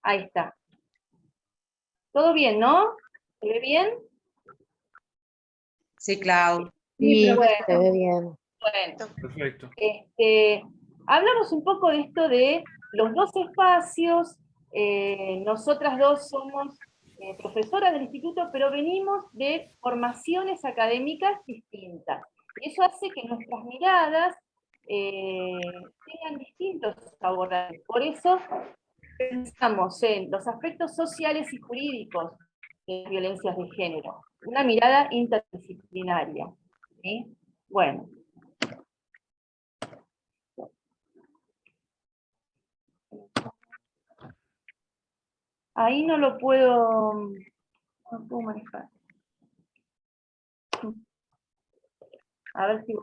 Ahí está. ¿Todo bien, no? ¿Se ve bien? Sí, Clau. Sí, Bueno, se ve bien. bueno. Perfecto. Hablamos un poco de esto de los dos espacios. Nosotras dos somos profesoras del instituto, pero venimos de formaciones académicas distintas. Y eso hace que nuestras miradas tengan distintos abordajes. Por eso pensamos en los aspectos sociales y jurídicos de las violencias de género. Una mirada interdisciplinaria. ¿Sí? Bueno. Ahí no lo puedo manejar. A ver si...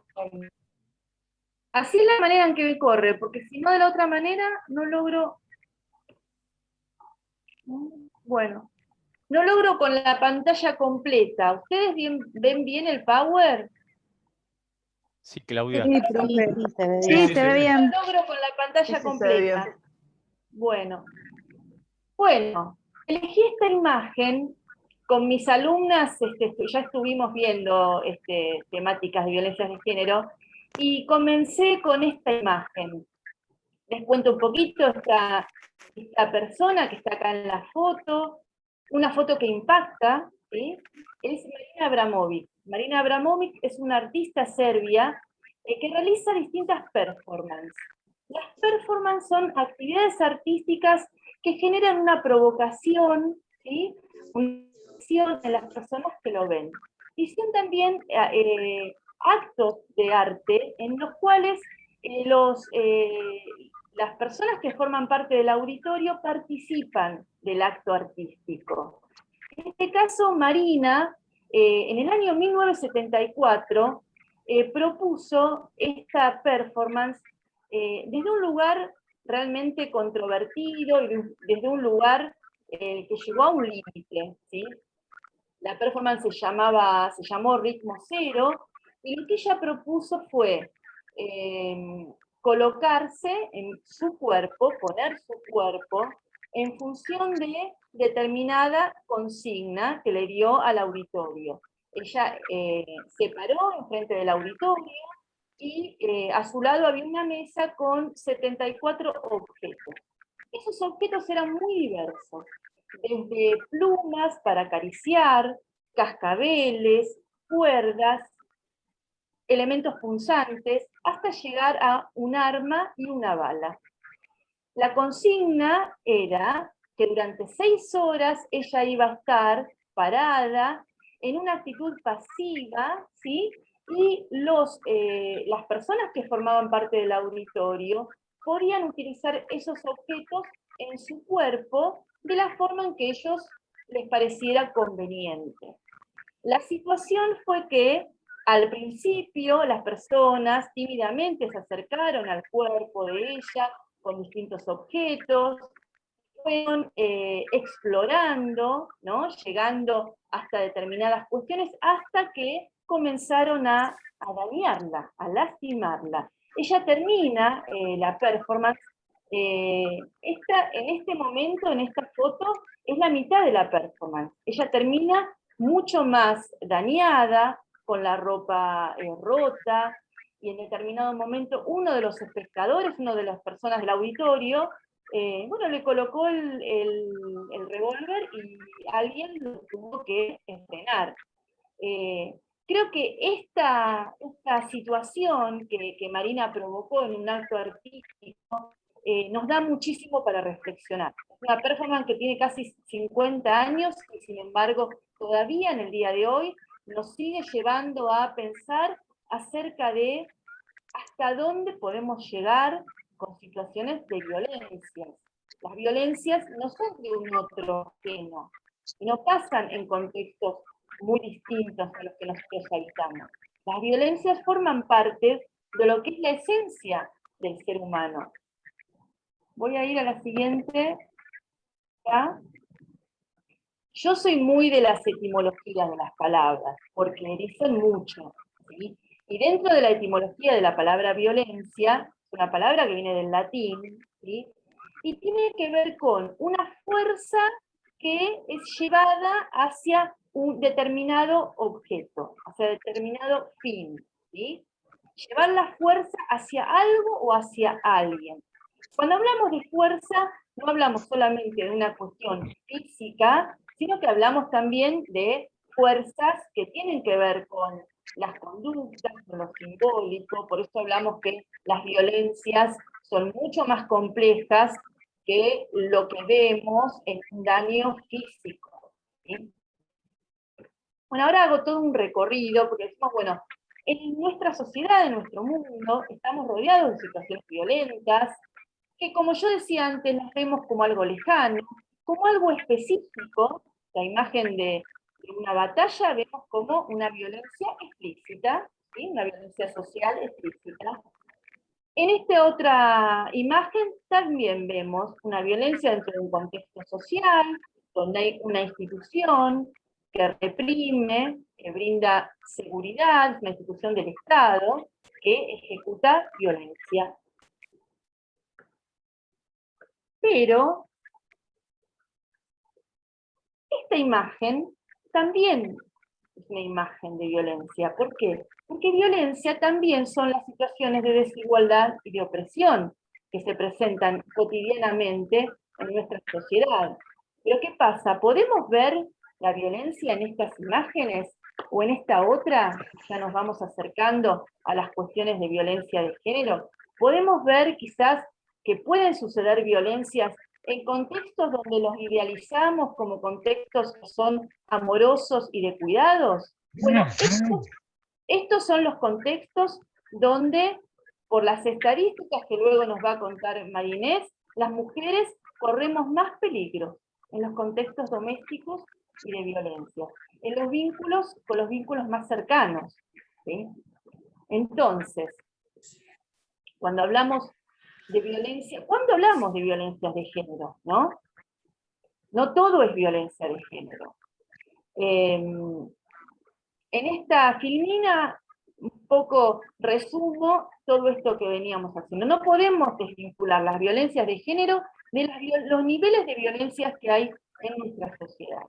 Así es la manera en que me corre, porque si no de la otra manera no logro... Bueno, no logro con la pantalla completa. ¿Ustedes ven bien el Power? Sí, Claudia. Sí, profe. Sí, se ve Sí, bien. sí, se ve sí. bien. No logro con la pantalla Sí, se ve bien. completa. Bueno, elegí esta imagen con mis alumnas, ya estuvimos viendo temáticas de violencias de género, y comencé con esta imagen. Les cuento un poquito, esta persona que está acá en la foto, una foto que impacta, ¿sí? Es Marina Abramovic. Marina Abramovic es una artista serbia que realiza distintas performances. Las performances son actividades artísticas que generan una provocación, ¿sí? Una acción en las personas que lo ven. Y son también actos de arte en los cuales las personas que forman parte del auditorio participan del acto artístico. En este caso, Marina, en el año 1974, propuso esta performance desde un lugar realmente controvertido y desde un lugar que llegó a un límite, ¿sí? La performance se llamó Ritmo Cero, y lo que ella propuso fue colocarse en su cuerpo, poner su cuerpo, en función de determinada consigna que le dio al auditorio. Ella se paró enfrente del auditorio y a su lado había una mesa con 74 objetos. Esos objetos eran muy diversos, desde plumas para acariciar, cascabeles, cuerdas, elementos punzantes, hasta llegar a un arma y una bala. La consigna era que durante 6 horas ella iba a estar parada en una actitud pasiva, ¿sí? Y las personas que formaban parte del auditorio podían utilizar esos objetos en su cuerpo de la forma en que ellos les pareciera conveniente. La situación fue que al principio las personas tímidamente se acercaron al cuerpo de ella con distintos objetos, fueron explorando, ¿no? Llegando hasta determinadas cuestiones, hasta que comenzaron a dañarla, a lastimarla. Ella termina la performance, en este momento, en esta foto, es la mitad de la performance. Ella termina mucho más dañada, con la ropa rota, y en determinado momento uno de los espectadores, una de las personas del auditorio, bueno, le colocó el revólver y alguien lo tuvo que frenar. Creo que esta situación que Marina provocó en un acto artístico nos da muchísimo para reflexionar. Es una performance que tiene casi 50 años y sin embargo todavía en el día de hoy nos sigue llevando a pensar acerca de hasta dónde podemos llegar con situaciones de violencias. Las violencias no son de un otro género, y no pasan en contextos muy distintos a los que nosotros habitamos. Las violencias forman parte de lo que es la esencia del ser humano. Voy a ir a la siguiente. ¿Ya? Yo soy muy de las etimologías de las palabras, porque dicen mucho, ¿sí? Y dentro de la etimología de la palabra violencia, una palabra que viene del latín, ¿sí? y tiene que ver con una fuerza que es llevada hacia un determinado objeto, hacia determinado fin, ¿sí? Llevar la fuerza hacia algo o hacia alguien. Cuando hablamos de fuerza, no hablamos solamente de una cuestión física, sino que hablamos también de fuerzas que tienen que ver con las conductas, con lo simbólico, por eso hablamos que las violencias son mucho más complejas que lo que vemos en un daño físico, ¿sí? Bueno, ahora hago todo un recorrido, porque decimos, bueno, en nuestra sociedad, en nuestro mundo, estamos rodeados de situaciones violentas, que como yo decía antes, las vemos como algo lejano, como algo específico. La imagen de una batalla vemos como una violencia explícita, ¿sí? Una violencia social explícita. En esta otra imagen también vemos una violencia dentro de un contexto social, donde hay una institución que reprime, que brinda seguridad, una institución del Estado, que ejecuta violencia. Pero esta imagen también es una imagen de violencia. ¿Por qué? Porque violencia también son las situaciones de desigualdad y de opresión que se presentan cotidianamente en nuestra sociedad. Pero ¿qué pasa? ¿Podemos ver la violencia en estas imágenes o en esta otra? Ya nos vamos acercando a las cuestiones de violencia de género. ¿Podemos ver quizás que pueden suceder violencias en contextos donde los idealizamos como contextos que son amorosos y de cuidados? Bueno, estos son los contextos donde, por las estadísticas que luego nos va a contar María Inés, las mujeres corremos más peligro en los contextos domésticos y de violencia, en los vínculos, con los vínculos más cercanos, ¿sí? Entonces, cuando hablamos de violencia, ¿cuándo hablamos de violencias de género? No todo es violencia de género. En esta filmina, un poco resumo todo esto que veníamos haciendo. No podemos desvincular las violencias de género de los niveles de violencias que hay en nuestra sociedad.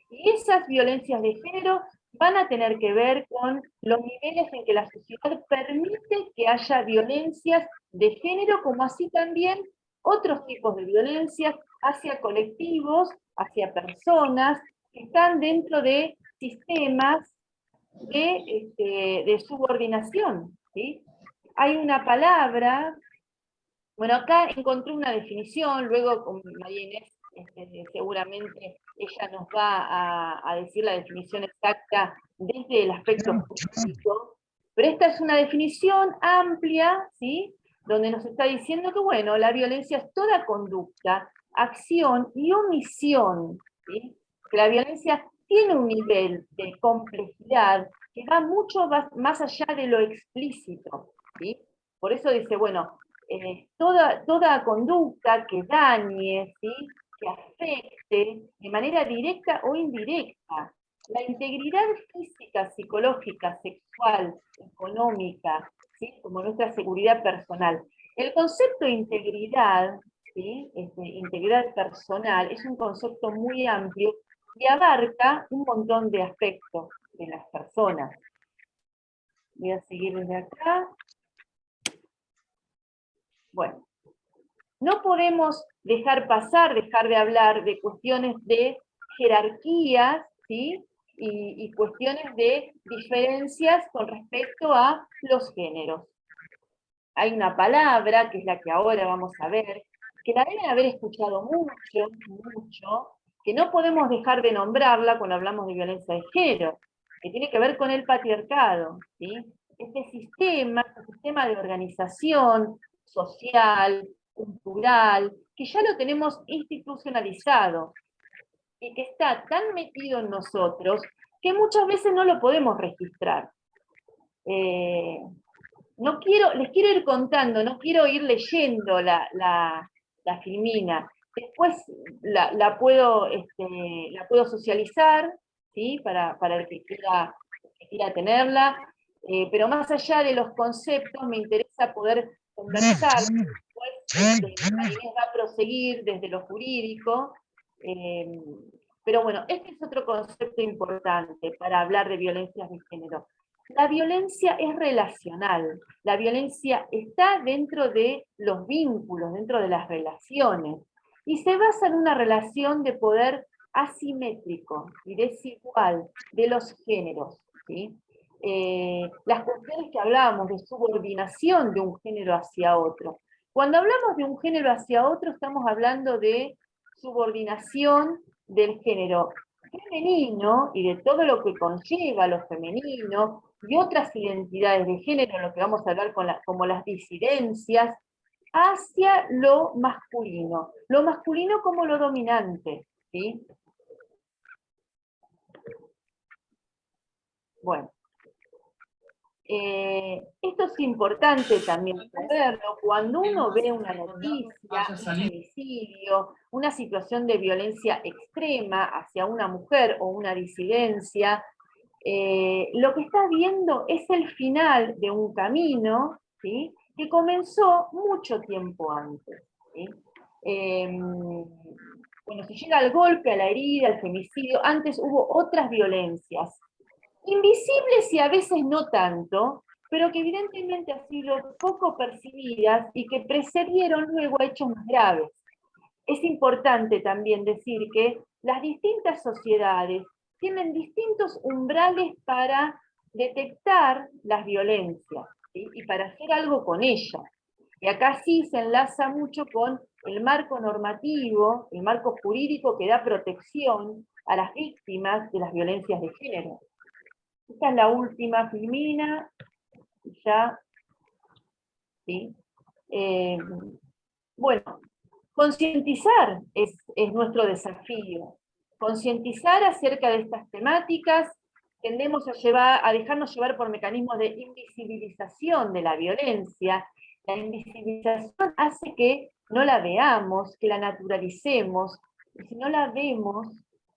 Y esas violencias de género van a tener que ver con los niveles en que la sociedad permite que haya violencias de género, como así también otros tipos de violencias hacia colectivos, hacia personas que están dentro de sistemas de subordinación, ¿sí? Hay una palabra, bueno, acá encontré una definición, luego con María Inés seguramente ella nos va a decir la definición exacta desde el aspecto jurídico, pero esta es una definición amplia, ¿sí? Donde nos está diciendo que, bueno, la violencia es toda conducta, acción y omisión, ¿sí? Que la violencia tiene un nivel de complejidad que va mucho más allá de lo explícito, ¿sí? Por eso dice, bueno, toda conducta que dañe, ¿sí? Que afecte de manera directa o indirecta la integridad física, psicológica, sexual, económica, ¿sí? Como nuestra seguridad personal. El concepto de integridad, ¿sí? Integridad personal, es un concepto muy amplio y abarca un montón de aspectos de las personas. Voy a seguir desde acá. Bueno, no podemos dejar de hablar de cuestiones de jerarquías, ¿sí? Y cuestiones de diferencias con respecto a los géneros. Hay una palabra, que es la que ahora vamos a ver, que la deben haber escuchado mucho, que no podemos dejar de nombrarla cuando hablamos de violencia de género, que tiene que ver con el patriarcado, ¿sí? Este sistema de organización social, cultural, que ya lo tenemos institucionalizado, y que está tan metido en nosotros, que muchas veces no lo podemos registrar. Les quiero ir contando, no quiero ir leyendo la filmina. Después la puedo socializar, ¿sí? Para el que quiera tenerla. Pero más allá de los conceptos, me interesa poder conversar, después Marinés va a proseguir desde lo jurídico, pero bueno, este es otro concepto importante para hablar de violencias de género. La violencia es relacional, la violencia está dentro de los vínculos, dentro de las relaciones, y se basa en una relación de poder asimétrico y desigual de los géneros, ¿sí? Las cuestiones que hablábamos de subordinación de un género hacia otro. Cuando hablamos de un género hacia otro, estamos hablando de subordinación del género femenino y de todo lo que conlleva lo femenino y otras identidades de género, lo que vamos a hablar como las disidencias, hacia lo masculino como lo dominante, ¿sí? Bueno, esto es importante también saberlo. Cuando uno ve una noticia, un femicidio, una situación de violencia extrema hacia una mujer o una disidencia, lo que está viendo es el final de un camino, ¿sí?, que comenzó mucho tiempo antes, ¿sí? Bueno, si llega al golpe, a la herida, al femicidio, antes hubo otras violencias, invisibles y a veces no tanto, pero que evidentemente han sido poco percibidas y que precedieron luego a hechos más graves. Es importante también decir que las distintas sociedades tienen distintos umbrales para detectar las violencias, ¿sí?, y para hacer algo con ellas. Y acá sí se enlaza mucho con el marco normativo, el marco jurídico que da protección a las víctimas de las violencias de género. Esta es la última, Filmina, ya, ¿sí? Bueno, concientizar es nuestro desafío. Concientizar acerca de estas temáticas, tendemos a dejarnos llevar por mecanismos de invisibilización de la violencia. La invisibilización hace que no la veamos, que la naturalicemos, y si no la vemos,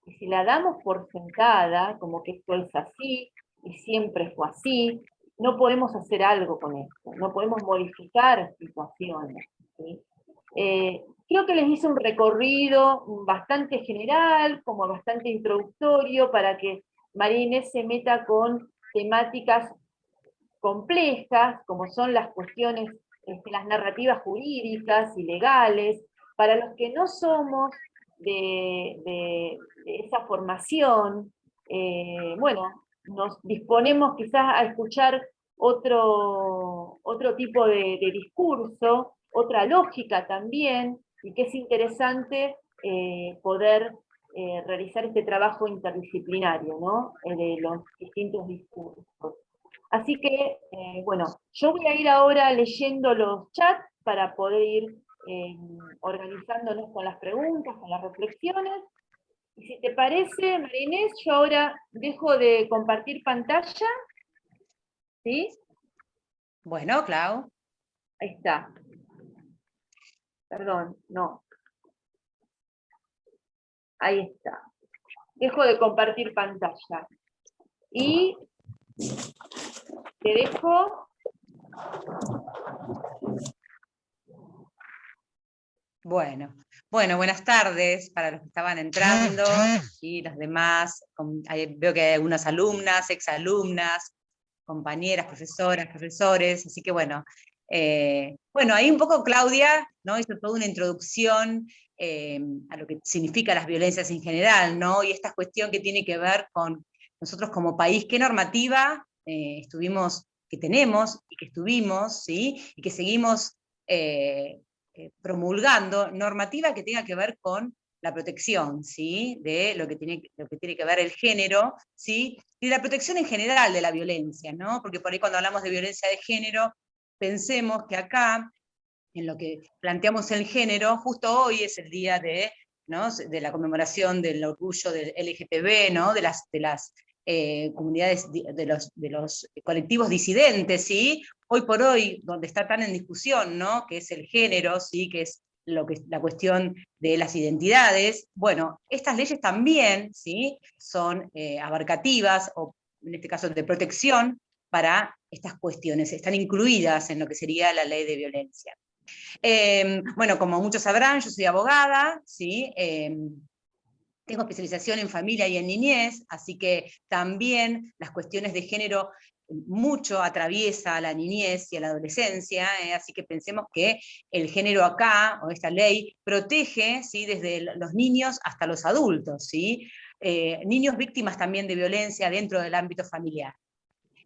y si la damos por sentada, como que esto es así, y siempre fue así, no podemos hacer algo con esto, no podemos modificar situaciones, ¿sí? Creo que les hice un recorrido bastante general, como bastante introductorio, para que María Inés se meta con temáticas complejas, como son las cuestiones, las narrativas jurídicas y legales. Para los que no somos de esa formación, bueno, nos disponemos quizás a escuchar otro tipo de discurso, otra lógica también, y que es interesante poder realizar este trabajo interdisciplinario, ¿no?, de los distintos discursos. Así que, bueno, yo voy a ir ahora leyendo los chats para poder ir organizándonos con las preguntas, con las reflexiones. Y si te parece, María Inés, yo ahora dejo de compartir pantalla, ¿sí? Bueno, Clau. Ahí está. Perdón, no. Ahí está. Dejo de compartir pantalla. Y te dejo. Bueno, buenas tardes para los que estaban entrando y los demás. Veo que hay algunas alumnas, exalumnas, compañeras, profesoras, profesores, así que bueno, ahí un poco Claudia, ¿no?, hizo toda una introducción a lo que significan las violencias en general, ¿no?, y esta cuestión que tiene que ver con nosotros como país, qué normativa que tenemos y que estuvimos, ¿sí?, y que seguimos promulgando, normativa que tenga que ver con la protección, ¿sí?, de lo que tiene que ver el género, ¿sí?, y la protección en general de la violencia, ¿no?, porque por ahí cuando hablamos de violencia de género, pensemos que acá, en lo que planteamos el género, justo hoy es el día de la conmemoración del orgullo del LGTB, ¿no?, de las comunidades, de los colectivos disidentes, ¿sí?, hoy por hoy, donde está tan en discusión, ¿no?, que es el género, ¿sí?, que es la cuestión de las identidades. Bueno, estas leyes también, ¿sí?, son abarcativas, o en este caso de protección, para estas cuestiones, están incluidas en lo que sería la ley de violencia. Bueno, como muchos sabrán, yo soy abogada, ¿sí? Tengo especialización en familia y en niñez, así que también las cuestiones de género mucho atraviesa a la niñez y a la adolescencia, así que pensemos que el género acá, o esta ley, protege, ¿sí?, desde los niños hasta los adultos, ¿sí? Niños víctimas también de violencia dentro del ámbito familiar.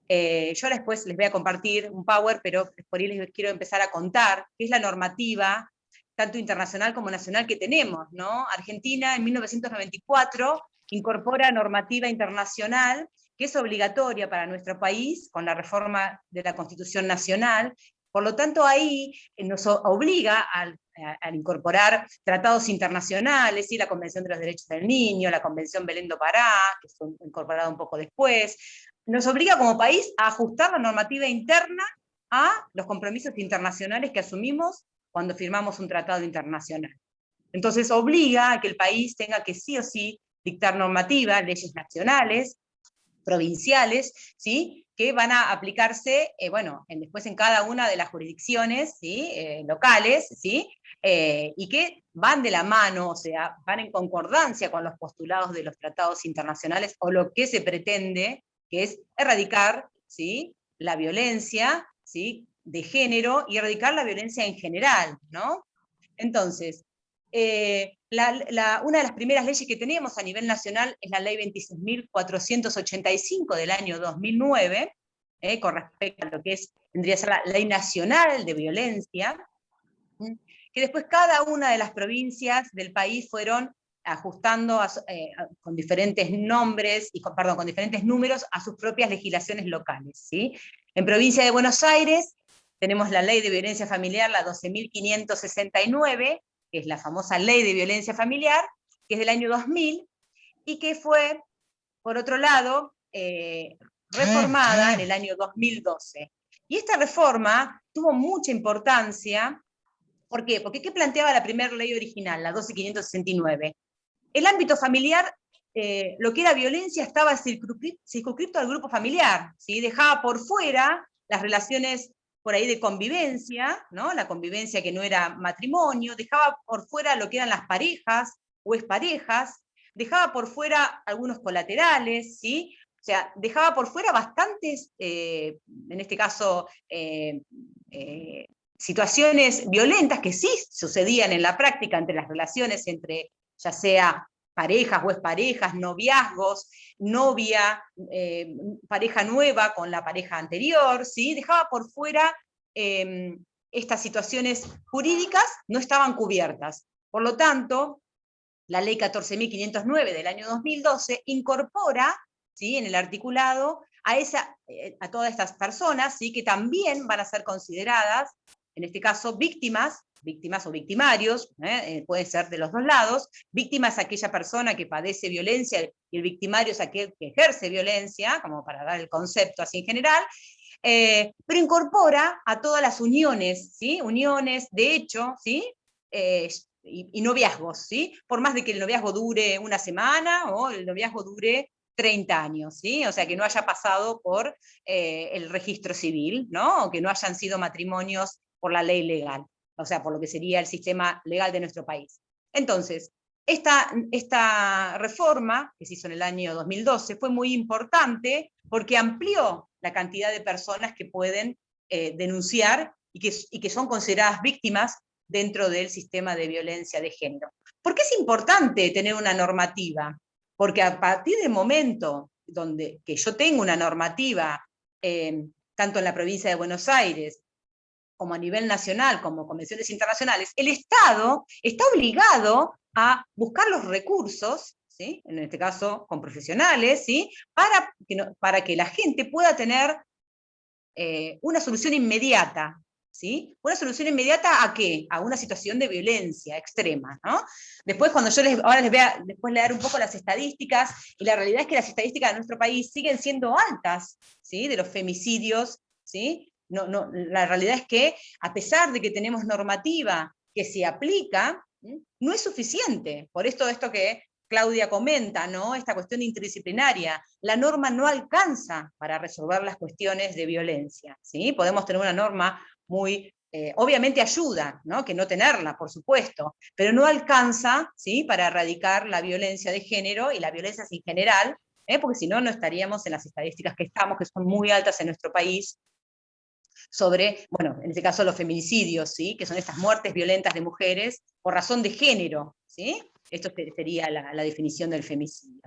Yo después les voy a compartir un PowerPoint, pero por ahí les quiero empezar a contar qué es la normativa, tanto internacional como nacional, que tenemos, ¿no? Argentina en 1994 incorpora normativa internacional que es obligatoria para nuestro país con la reforma de la Constitución Nacional. Por lo tanto, ahí nos obliga a incorporar tratados internacionales, ¿sí? La Convención de los Derechos del Niño, la Convención Belén do Pará, que fue incorporada un poco después. Nos obliga como país a ajustar la normativa interna a los compromisos internacionales que asumimos cuando firmamos un tratado internacional. Entonces obliga a que el país tenga que sí o sí dictar normativa, leyes nacionales, provinciales, ¿sí?, que van a aplicarse, bueno, después en cada una de las jurisdicciones, ¿sí?, locales, ¿sí?, y que van de la mano, o sea, van en concordancia con los postulados de los tratados internacionales, o lo que se pretende, que es erradicar, ¿sí?, la violencia, ¿sí?, de género, y erradicar la violencia en general, ¿no? Entonces, una de las primeras leyes que tenemos a nivel nacional es la ley 26.485 del año 2009, con respecto a lo que vendría a ser la ley nacional de violencia, que después cada una de las provincias del país fueron ajustando con diferentes nombres, con diferentes números a sus propias legislaciones locales, ¿sí? En provincia de Buenos Aires tenemos la ley de violencia familiar, la 12.569, que es la famosa ley de violencia familiar, que es del año 2000, y que fue, por otro lado, reformada en el año 2012. Y esta reforma tuvo mucha importancia. ¿Por qué? Porque ¿qué planteaba la primera ley original, la 12.569? El ámbito familiar, lo que era violencia, estaba circunscripto al grupo familiar, ¿sí? Dejaba por fuera las relaciones por ahí de convivencia, ¿no? La convivencia que no era matrimonio, dejaba por fuera lo que eran las parejas o exparejas, dejaba por fuera algunos colaterales, ¿sí? O sea, dejaba por fuera bastantes, en este caso, situaciones violentas que sí sucedían en la práctica entre las relaciones entre, ya sea parejas o exparejas, noviazgos, novia, pareja nueva con la pareja anterior, ¿sí? Dejaba por fuera estas situaciones jurídicas, no estaban cubiertas. Por lo tanto, la ley 14.509 del año 2012 incorpora, ¿sí?, en el articulado a todas estas personas, ¿sí?, que también van a ser consideradas, en este caso, víctimas o victimarios, puede ser de los dos lados. Víctima es aquella persona que padece violencia y el victimario es aquel que ejerce violencia, como para dar el concepto así en general, pero incorpora a todas las uniones, ¿sí? Uniones de hecho, ¿sí? Y noviazgos, ¿sí? Por más de que el noviazgo dure una semana o el noviazgo dure 30 años, ¿sí? O sea, que no haya pasado por el registro civil, ¿no? O que no hayan sido matrimonios por la ley legal, o sea, por lo que sería el sistema legal de nuestro país. Entonces, esta reforma, que se hizo en el año 2012, fue muy importante porque amplió la cantidad de personas que pueden denunciar y que son consideradas víctimas dentro del sistema de violencia de género. ¿Por qué es importante tener una normativa? Porque a partir del momento que yo tengo una normativa, tanto en la provincia de Buenos Aires, como a nivel nacional, como convenciones internacionales, el Estado está obligado a buscar los recursos, ¿sí?, en este caso con profesionales, ¿sí?, para que la gente pueda tener una solución inmediata. ¿Sí? Una solución inmediata ¿a qué? A una situación de violencia extrema, ¿no? Después, cuando ahora les voy a después leer un poco las estadísticas, y la realidad es que las estadísticas de nuestro país siguen siendo altas, ¿sí?, de los femicidios, ¿sí? La realidad es que, a pesar de que tenemos normativa que se aplica, no es suficiente. Por esto que Claudia comenta, ¿no? Esta cuestión interdisciplinaria. La norma no alcanza para resolver las cuestiones de violencia, ¿sí? Podemos tener una norma muy, obviamente ayuda, ¿no? Que no tenerla, por supuesto, pero no alcanza, ¿sí? Para erradicar la violencia de género y la violencia en general, porque si no, no estaríamos en las estadísticas que estamos, que son muy altas en nuestro país, sobre, bueno, en este caso los feminicidios, ¿sí? Que son estas muertes violentas de mujeres por razón de género, ¿sí? Esto sería la definición del femicidio.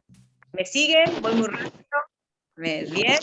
¿Me siguen? Voy muy rápido. Bien.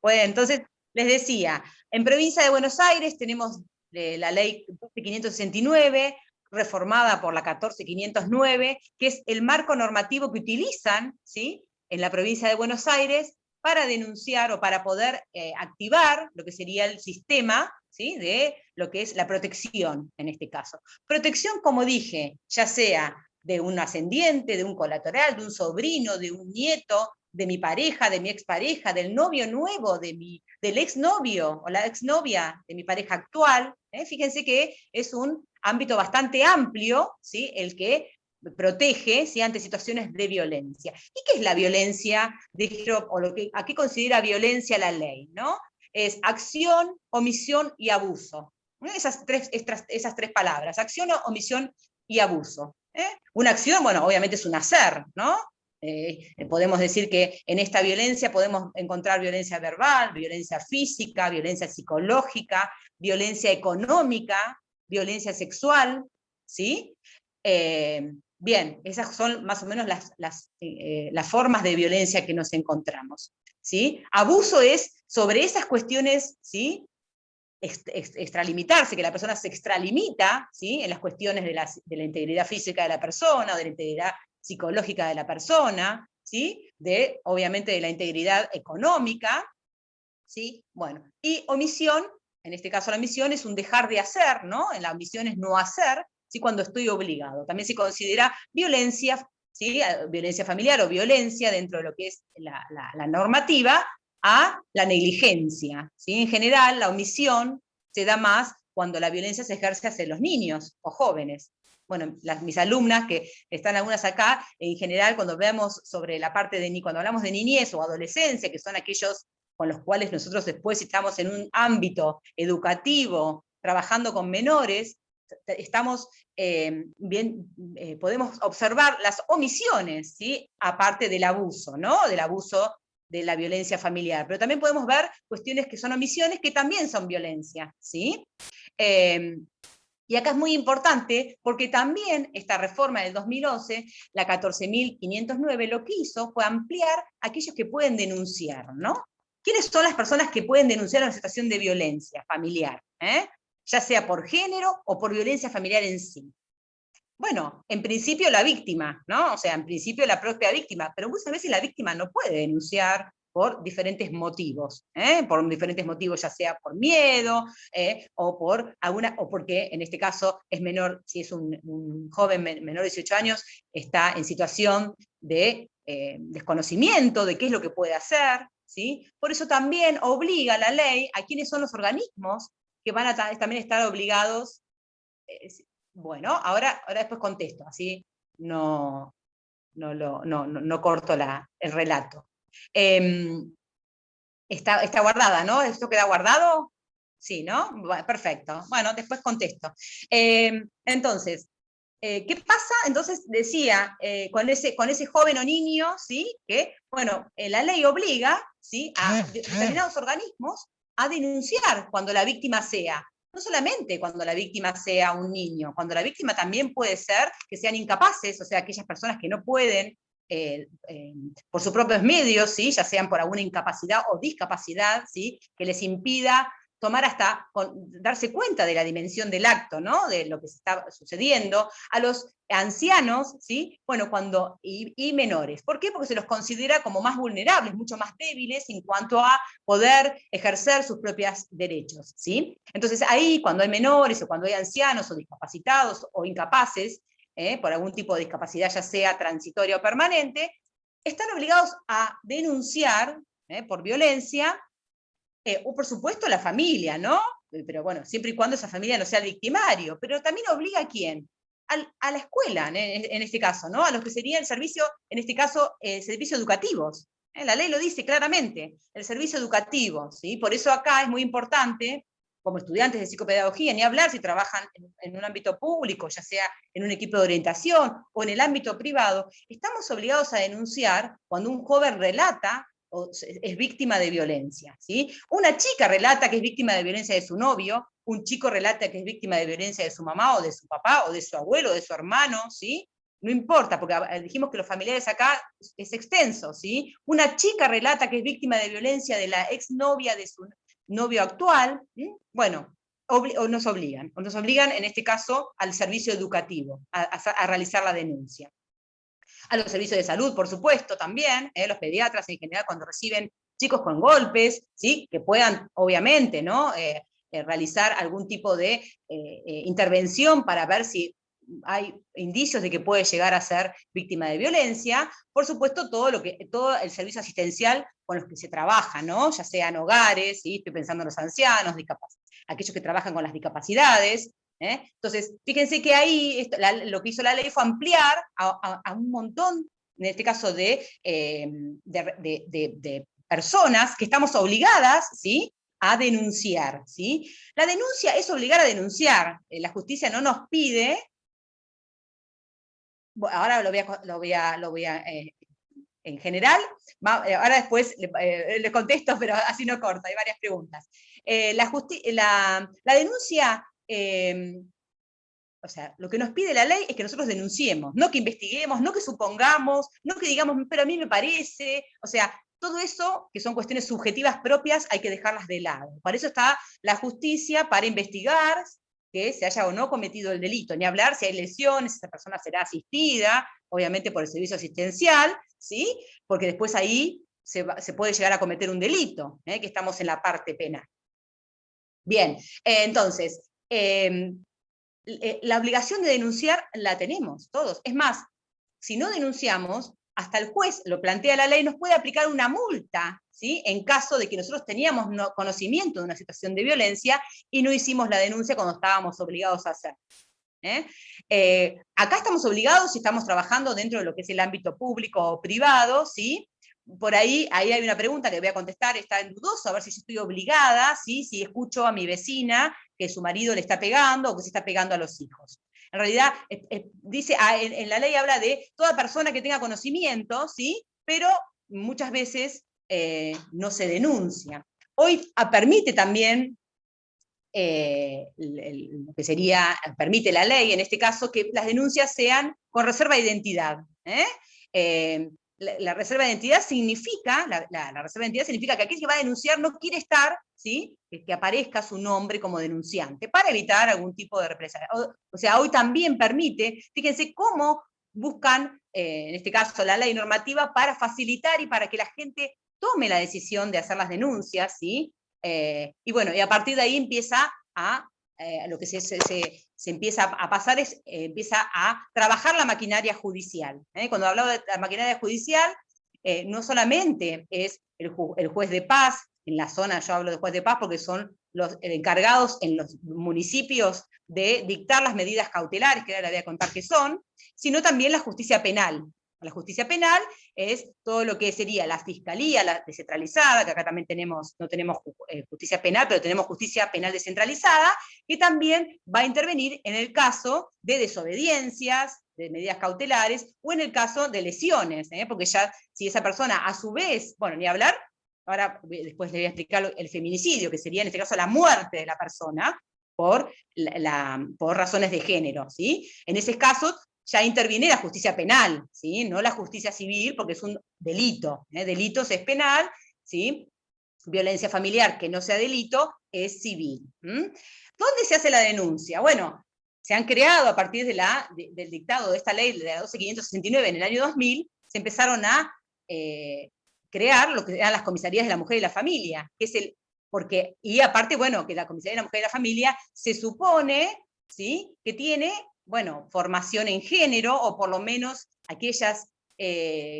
Entonces, les decía, en provincia de Buenos Aires tenemos la ley 14569, reformada por la 14509, que es el marco normativo que utilizan, ¿sí? En la provincia de Buenos Aires para denunciar o para poder activar lo que sería el sistema, ¿sí? De lo que es la protección, en este caso. Protección, como dije, ya sea de un ascendiente, de un colateral, de un sobrino, de un nieto, de mi pareja, de mi expareja, del novio nuevo, del exnovio o la exnovia de mi pareja actual. Fíjense que es un ámbito bastante amplio, ¿sí? El que protege, ¿sí? Ante situaciones de violencia. ¿Y qué es la violencia de género, o a qué considera violencia la ley, ¿no? Es acción, omisión y abuso. Esas tres palabras, acción, omisión y abuso. Una acción, bueno, obviamente es un hacer, ¿no? Podemos decir que en esta violencia podemos encontrar violencia verbal, violencia física, violencia psicológica, violencia económica, violencia sexual, ¿sí? Bien, esas son más o menos las formas de violencia que nos encontramos, ¿sí? Abuso es sobre esas cuestiones, ¿sí? Extralimitarse, que la persona se extralimita, ¿sí? En las cuestiones de la integridad física de la persona, o de la integridad psicológica de la persona, ¿sí? Obviamente de la integridad económica, ¿sí? Bueno, y omisión, en este caso la omisión es un dejar de hacer, ¿no? En la omisión es no hacer, ¿sí? Cuando estoy obligado. También se considera violencia, ¿sí? Violencia familiar o violencia dentro de lo que es la normativa, a la negligencia, ¿sí? En general, la omisión se da más cuando la violencia se ejerce hacia los niños o jóvenes. Bueno, mis alumnas, que están algunas acá, en general, cuando vemos sobre la parte cuando hablamos de niñez o adolescencia, que son aquellos con los cuales nosotros después estamos en un ámbito educativo, trabajando con menores, estamos podemos observar las omisiones, ¿sí? Aparte del abuso, ¿no? Del abuso de la violencia familiar. Pero también podemos ver cuestiones que son omisiones que también son violencia, ¿sí? Y acá es muy importante porque también esta reforma del 2011, la 14.509, lo que hizo fue ampliar a aquellos que pueden denunciar, ¿no? ¿Quiénes son las personas que pueden denunciar una situación de violencia familiar? Ya sea por género o por violencia familiar en sí. Bueno, en principio la víctima, ¿no? O sea, en principio la propia víctima, pero muchas veces la víctima no puede denunciar por diferentes motivos, ya sea por miedo, o porque en este caso es menor, si es un joven menor de 18 años, está en situación de desconocimiento de qué es lo que puede hacer, ¿sí? Por eso también obliga la ley a quiénes son los organismos que van a también estar obligados. Bueno, ahora después contesto, así no corto el relato. Está guardada, ¿no? ¿Esto queda guardado? Sí, ¿no? Perfecto. Bueno, después contesto. Entonces, ¿qué pasa? Entonces decía, con ese joven o niño, ¿sí? Que, bueno, la ley obliga, ¿sí? A determinados organismos a denunciar cuando la víctima sea. No solamente cuando la víctima sea un niño, cuando la víctima también puede ser que sean incapaces, o sea, aquellas personas que no pueden, por sus propios medios, ¿sí? Ya sean por alguna incapacidad o discapacidad, ¿sí? Que les impida tomar darse cuenta de la dimensión del acto, ¿no? De lo que se está sucediendo, a los ancianos, ¿sí? Bueno, y menores. ¿Por qué? Porque se los considera como más vulnerables, mucho más débiles en cuanto a poder ejercer sus propios derechos, ¿sí? Entonces ahí, cuando hay menores, o cuando hay ancianos, o discapacitados, o incapaces, por algún tipo de discapacidad, ya sea transitoria o permanente, están obligados a denunciar por violencia, o por supuesto la familia, ¿no? Pero bueno, siempre y cuando esa familia no sea el victimario, pero también obliga a quién? a la escuela, en este caso, ¿no? A lo que sería el servicio, en este caso, servicios educativos. La ley lo dice claramente, el servicio educativo, ¿sí? Por eso acá es muy importante, como estudiantes de psicopedagogía, ni hablar si trabajan en un ámbito público, ya sea en un equipo de orientación o en el ámbito privado, estamos obligados a denunciar cuando un joven relata o es víctima de violencia, ¿sí? Una chica relata que es víctima de violencia de su novio, un chico relata que es víctima de violencia de su mamá o de su papá o de su abuelo o de su hermano, ¿sí? No importa, porque dijimos que los familiares acá es extenso, ¿sí? Una chica relata que es víctima de violencia de la exnovia de su novio actual, ¿sí? Bueno, o nos obligan en este caso al servicio educativo, a realizar la denuncia. A los servicios de salud, por supuesto, también, los pediatras en general cuando reciben chicos con golpes, ¿sí? Que puedan, obviamente, ¿no? Realizar algún tipo de intervención para ver si hay indicios de que puede llegar a ser víctima de violencia. Por supuesto, todo el servicio asistencial con los que se trabaja, ¿no? Ya sean hogares, ¿sí? Estoy pensando en los ancianos, aquellos que trabajan con las discapacidades. Entonces, fíjense que ahí lo que hizo la ley fue ampliar a un montón, en este caso de personas que estamos obligadas, ¿sí? A denunciar, ¿sí? La denuncia es obligar a denunciar. La justicia no nos pide. Ahora lo voy a en general, ahora después le contesto, pero así no corta, hay varias preguntas. La denuncia, o sea, lo que nos pide la ley es que nosotros denunciemos, no que investiguemos, no que supongamos, no que digamos, pero a mí me parece, o sea, todo eso, que son cuestiones subjetivas propias, hay que dejarlas de lado. Para eso está la justicia, para investigar que se haya o no cometido el delito, ni hablar si hay lesiones, esa persona será asistida, obviamente por el servicio asistencial, ¿sí? Porque después ahí se puede llegar a cometer un delito, que estamos en la parte penal. Bien, entonces, la obligación de denunciar la tenemos todos. Es más, si no denunciamos, hasta el juez, lo plantea la ley, nos puede aplicar una multa, ¿sí? En caso de que nosotros teníamos conocimiento de una situación de violencia y no hicimos la denuncia cuando estábamos obligados a hacer. Acá estamos obligados si estamos trabajando dentro de lo que es el ámbito público o privado, ¿sí? Por ahí hay una pregunta que voy a contestar, está en dudoso, a ver si yo estoy obligada, ¿sí? Si escucho a mi vecina que su marido le está pegando o que se está pegando a los hijos. En realidad, dice, en la ley habla de toda persona que tenga conocimiento, ¿sí? Pero muchas veces no se denuncia. Hoy permite también, lo que sería, permite la ley, en este caso, que las denuncias sean con reserva de identidad. La reserva de identidad significa, la reserva de identidad significa que aquel que va a denunciar no quiere estar, ¿sí? Que aparezca su nombre como denunciante, para evitar algún tipo de represalia. O sea, hoy también permite, fíjense cómo buscan, en este caso la ley normativa, para facilitar y para que la gente tome la decisión de hacer las denuncias, ¿sí? Y bueno, y a partir de ahí empieza lo que se empieza a pasar es, empieza a trabajar la maquinaria judicial. Cuando hablaba de la maquinaria judicial, no solamente es el juez de paz, en la zona yo hablo de juez de paz porque son los encargados en los municipios de dictar las medidas cautelares, que ahora les voy a contar qué son, sino también la justicia penal. La justicia penal es todo lo que sería la fiscalía, la descentralizada, que acá también no tenemos justicia penal, pero tenemos justicia penal descentralizada, que también va a intervenir en el caso de desobediencias, de medidas cautelares, o en el caso de lesiones, porque ya si esa persona a su vez, bueno, ni hablar, ahora después le voy a explicar el feminicidio, que sería en este caso la muerte de la persona por razones de género, ¿sí? En ese caso ya interviene la justicia penal, ¿sí? No la justicia civil, porque es un delito. Delitos es penal, ¿sí? Violencia familiar que no sea delito es civil. ¿Dónde se hace la denuncia? Bueno, se han creado a partir del dictado de esta ley, de la 12.569 en el año 2000, se empezaron a crear lo que eran las comisarías de la mujer y la familia, que es y aparte, bueno, que la comisaría de la mujer y la familia se supone, ¿sí? Que tiene, bueno, formación en género, o por lo menos aquellas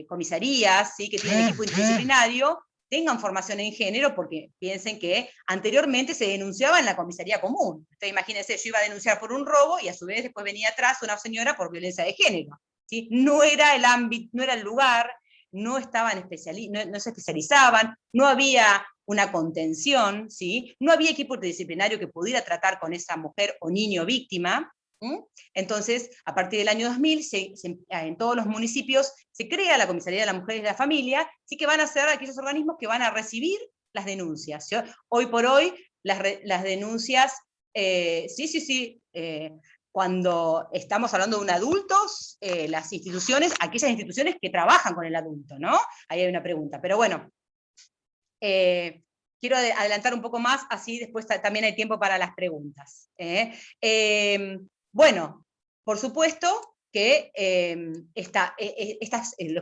comisarías, ¿sí? Que tienen equipo interdisciplinario, tengan formación en género, porque piensen que anteriormente se denunciaba en la comisaría común. Entonces imagínense, yo iba a denunciar por un robo y a su vez después venía atrás una señora por violencia de género, ¿sí? No era el ámbito, no era el lugar, no estaban no se especializaban, no había una contención, ¿sí? No había equipo interdisciplinario que pudiera tratar con esa mujer o niño víctima. Entonces, a partir del año 2000, en todos los municipios se crea la Comisaría de la Mujer y de la Familia, sí que van a ser aquellos organismos que van a recibir las denuncias. ¿Sí? Hoy por hoy, las denuncias, cuando estamos hablando de un adulto, las instituciones, aquellas instituciones que trabajan con el adulto, ¿no? Ahí hay una pregunta, pero bueno. Quiero adelantar un poco más, así después también hay tiempo para las preguntas. Bueno, por supuesto que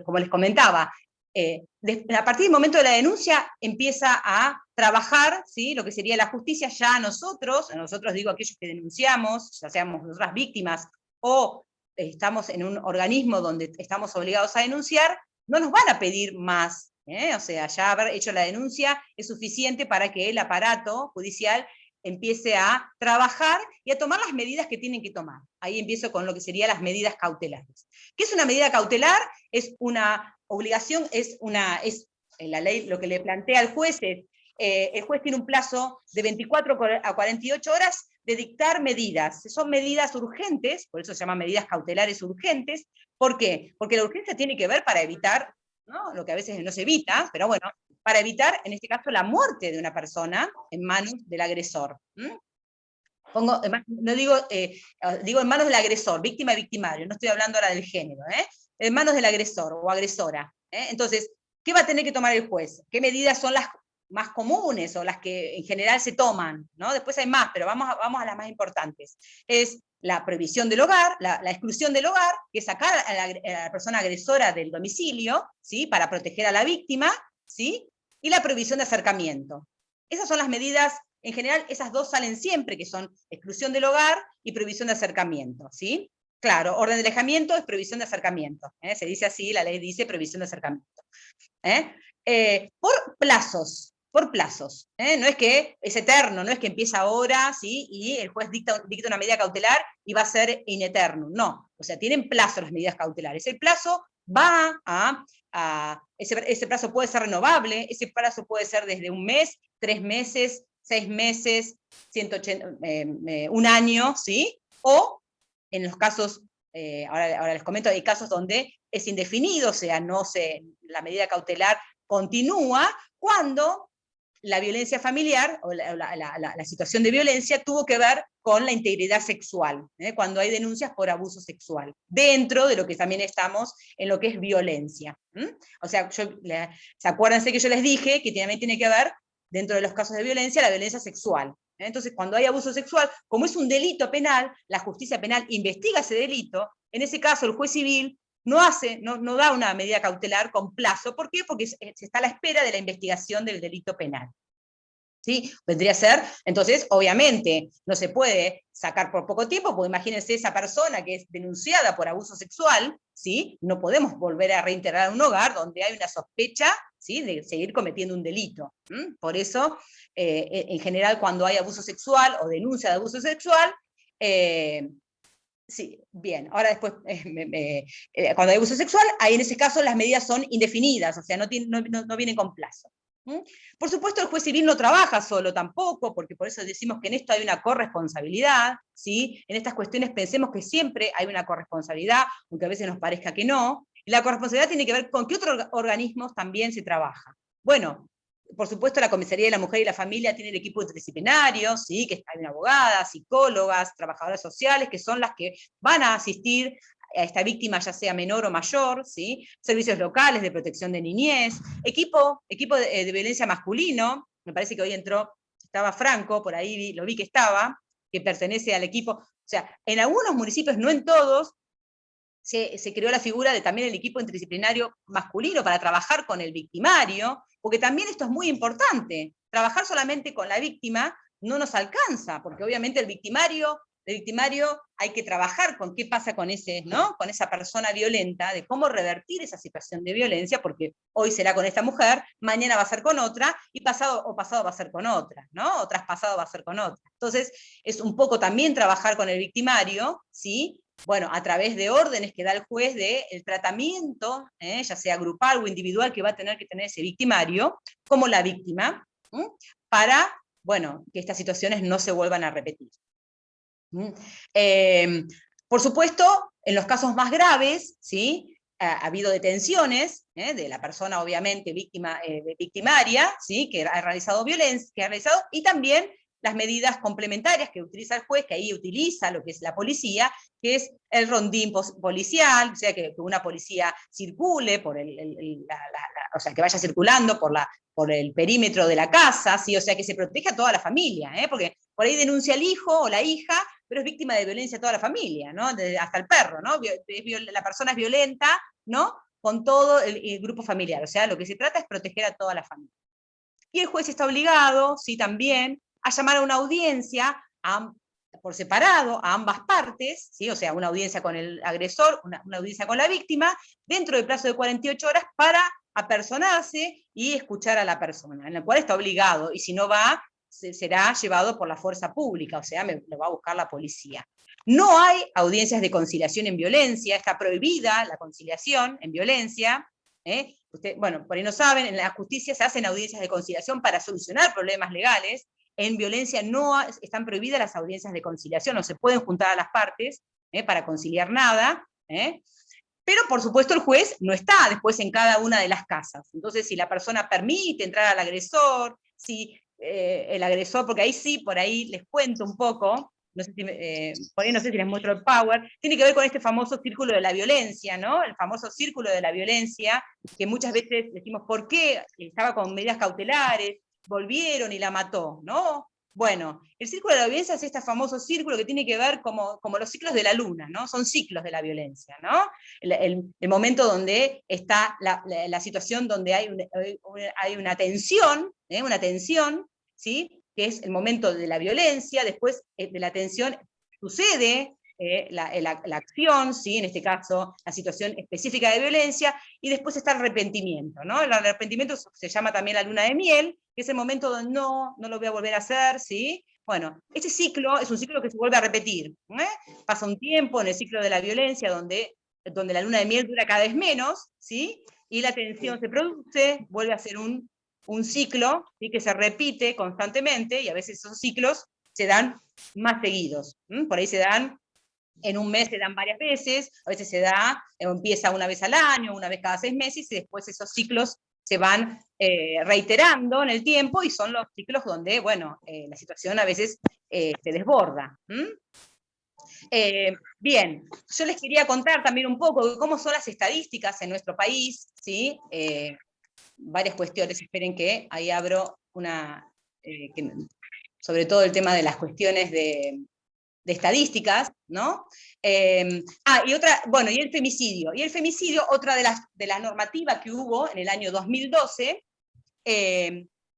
como les comentaba, a partir del momento de la denuncia empieza a trabajar, ¿sí? Lo que sería la justicia ya nosotros digo aquellos que denunciamos, ya seamos nosotras víctimas o estamos en un organismo donde estamos obligados a denunciar, no nos van a pedir más. O sea, ya haber hecho la denuncia es suficiente para que el aparato judicial empiece a trabajar y a tomar las medidas que tienen que tomar. Ahí empiezo con lo que serían las medidas cautelares. ¿Qué es una medida cautelar? Es una obligación, es la ley lo que le plantea al juez es, el juez tiene un plazo de 24 a 48 horas de dictar medidas. Son medidas urgentes, por eso se llaman medidas cautelares urgentes. ¿Por qué? Porque la urgencia tiene que ver para evitar, ¿no? Lo que a veces no se evita, pero bueno, para evitar, en este caso, la muerte de una persona en manos del agresor. No digo, digo en manos del agresor, víctima y victimario, no estoy hablando ahora del género, en manos del agresor o agresora. Entonces, ¿qué va a tener que tomar el juez? ¿Qué medidas son las más comunes o las que en general se toman? ¿No? Después hay más, pero vamos a las más importantes. Es la prohibición del hogar, la exclusión del hogar, que es sacar a la persona agresora del domicilio, ¿sí? Para proteger a la víctima, ¿sí? Y la prohibición de acercamiento. Esas son las medidas, en general, esas dos salen siempre, que son exclusión del hogar y prohibición de acercamiento, ¿sí? Claro, orden de alejamiento es prohibición de acercamiento, se dice así, la ley dice prohibición de acercamiento. Por plazos, no es que es eterno, no es que empieza ahora, ¿sí? Y el juez dicta una medida cautelar y va a ser in eternum, no, o sea, tienen plazo las medidas cautelares. El plazo va ese plazo puede ser renovable, ese plazo puede ser desde un mes, 3 meses, 6 meses, 180, un año, ¿sí? O en los casos, ahora les comento, hay casos donde es indefinido, o sea, la medida cautelar continúa cuando la violencia familiar o la situación de violencia tuvo que ver con la integridad sexual, cuando hay denuncias por abuso sexual, dentro de lo que también estamos en lo que es violencia. O sea, acuérdense que yo les dije que también tiene que ver, dentro de los casos de violencia, la violencia sexual. Entonces, cuando hay abuso sexual, como es un delito penal, la justicia penal investiga ese delito, en ese caso el juez civil no da una medida cautelar con plazo. ¿Por qué? Porque se está a la espera de la investigación del delito penal. ¿Sí? Vendría a ser, entonces, obviamente, no se puede sacar por poco tiempo, porque imagínense esa persona que es denunciada por abuso sexual, ¿sí? No podemos volver a reintegrar un hogar donde hay una sospecha, ¿sí? De seguir cometiendo un delito. Por eso, en general, cuando hay abuso sexual o denuncia de abuso sexual, sí, bien, ahora después, cuando hay abuso sexual, ahí en ese caso las medidas son indefinidas, o sea, no vienen con plazo. Por supuesto, el juez civil no trabaja solo tampoco, porque por eso decimos que en esto hay una corresponsabilidad, ¿sí? En estas cuestiones pensemos que siempre hay una corresponsabilidad, aunque a veces nos parezca que no, y la corresponsabilidad tiene que ver con qué otros organismos también se trabaja. Bueno, por supuesto, la Comisaría de la Mujer y la Familia tiene el equipo interdisciplinario, ¿sí? Que hay una abogada, psicólogas, trabajadoras sociales, que son las que van a asistir a esta víctima, ya sea menor o mayor, ¿sí? Servicios locales de protección de niñez, equipo de violencia masculino, me parece que hoy estaba Franco, por ahí lo vi que estaba, que pertenece al equipo. O sea, en algunos municipios, no en todos, se creó la figura de también el equipo interdisciplinario masculino para trabajar con el victimario, porque también esto es muy importante. Trabajar solamente con la víctima no nos alcanza, porque obviamente el victimario el victimario hay que trabajar con qué pasa con ese, ¿no? Con esa persona violenta, de cómo revertir esa situación de violencia, porque hoy será con esta mujer, mañana va a ser con otra, y pasado va a ser con otra, ¿no? O traspasado va a ser con otra. Entonces, es un poco también trabajar con el victimario, ¿sí? Bueno, a través de órdenes que da el juez de el tratamiento, ya sea grupal o individual, que va a tener que tener ese victimario, como la víctima, para, bueno, que estas situaciones no se vuelvan a repetir. Por supuesto, en los casos más graves, ¿sí? Ha habido detenciones de la persona, obviamente, victimaria, ¿sí? Que ha realizado violencia, y también las medidas complementarias que utiliza el juez, que ahí utiliza lo que es la policía, que es el rondín policial, o sea, que una policía circule por o sea, que vaya circulando por el perímetro de la casa, ¿sí? O sea, que se proteja a toda la familia, porque por ahí denuncia al hijo o la hija, pero es víctima de violencia toda la familia, ¿no? Hasta el perro, ¿no? La persona es violenta, ¿no? Con todo el grupo familiar, o sea, lo que se trata es proteger a toda la familia. Y el juez está obligado, sí, también, a llamar a una audiencia por separado a ambas partes, ¿sí? O sea, una audiencia con el agresor, una audiencia con la víctima, dentro del plazo de 48 horas para apersonarse y escuchar a la persona, en la cual está obligado, y si no va, será llevado por la fuerza pública, o sea, lo va a buscar la policía. No hay audiencias de conciliación en violencia, está prohibida la conciliación en violencia. Bueno, por ahí no saben, en la justicia se hacen audiencias de conciliación para solucionar problemas legales. En violencia no están prohibidas las audiencias de conciliación, no se pueden juntar a las partes para conciliar nada, pero por supuesto el juez no está después en cada una de las casas. Entonces, si la persona permite entrar al agresor, si el agresor, porque ahí sí, por ahí les cuento un poco, no sé si, por ahí no sé si les muestro el PowerPoint, tiene que ver con este famoso círculo de la violencia, ¿no? El famoso círculo de la violencia, que muchas veces decimos, ¿por qué estaba con medidas cautelares? Volvieron y la mató, ¿no? Bueno, el círculo de la violencia es este famoso círculo que tiene que ver como los ciclos de la luna, ¿no? Son ciclos de la violencia, ¿no? El momento donde está la situación donde hay una tensión, ¿sí? Que es el momento de la violencia, después de la tensión sucede la acción, ¿sí? En este caso, la situación específica de violencia, y después está el arrepentimiento, ¿no? El arrepentimiento se llama también la luna de miel, que es el momento donde no lo voy a volver a hacer, ¿sí? Bueno, este ciclo es un ciclo que se vuelve a repetir, Pasa un tiempo en el ciclo de la violencia donde la luna de miel dura cada vez menos, ¿sí? Y la tensión se produce, vuelve a ser un ciclo, ¿sí? Que se repite constantemente, y a veces esos ciclos se dan más seguidos, por ahí se dan en un mes, se dan varias veces, a veces se da, empieza una vez al año, una vez cada 6 meses, y después esos ciclos se van reiterando en el tiempo, y son los ciclos donde, bueno, la situación a veces se desborda. Bien, yo les quería contar también un poco de cómo son las estadísticas en nuestro país, ¿sí? Varias cuestiones, esperen que ahí abro sobre todo el tema de las cuestiones de estadísticas, ¿no? Y otra, bueno, y el femicidio. Y el femicidio, otra de las normativas que hubo en el año 2012,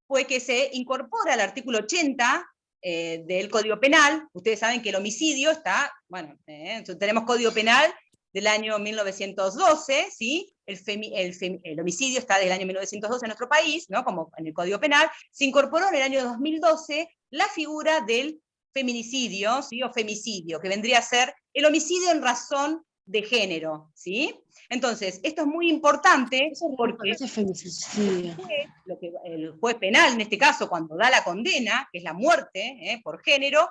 fue que se incorpora al artículo 80 del Código Penal. Ustedes saben que el homicidio está, bueno, tenemos Código Penal del año 1912, ¿sí? El homicidio está del año 1912 en nuestro país, ¿no? Como en el Código Penal. Se incorporó en el año 2012 la figura del feminicidio, ¿sí? O femicidio, que vendría a ser el homicidio en razón de género, ¿sí? Entonces, esto es muy importante porque el juez penal, en este caso, cuando da la condena, que es la muerte por género,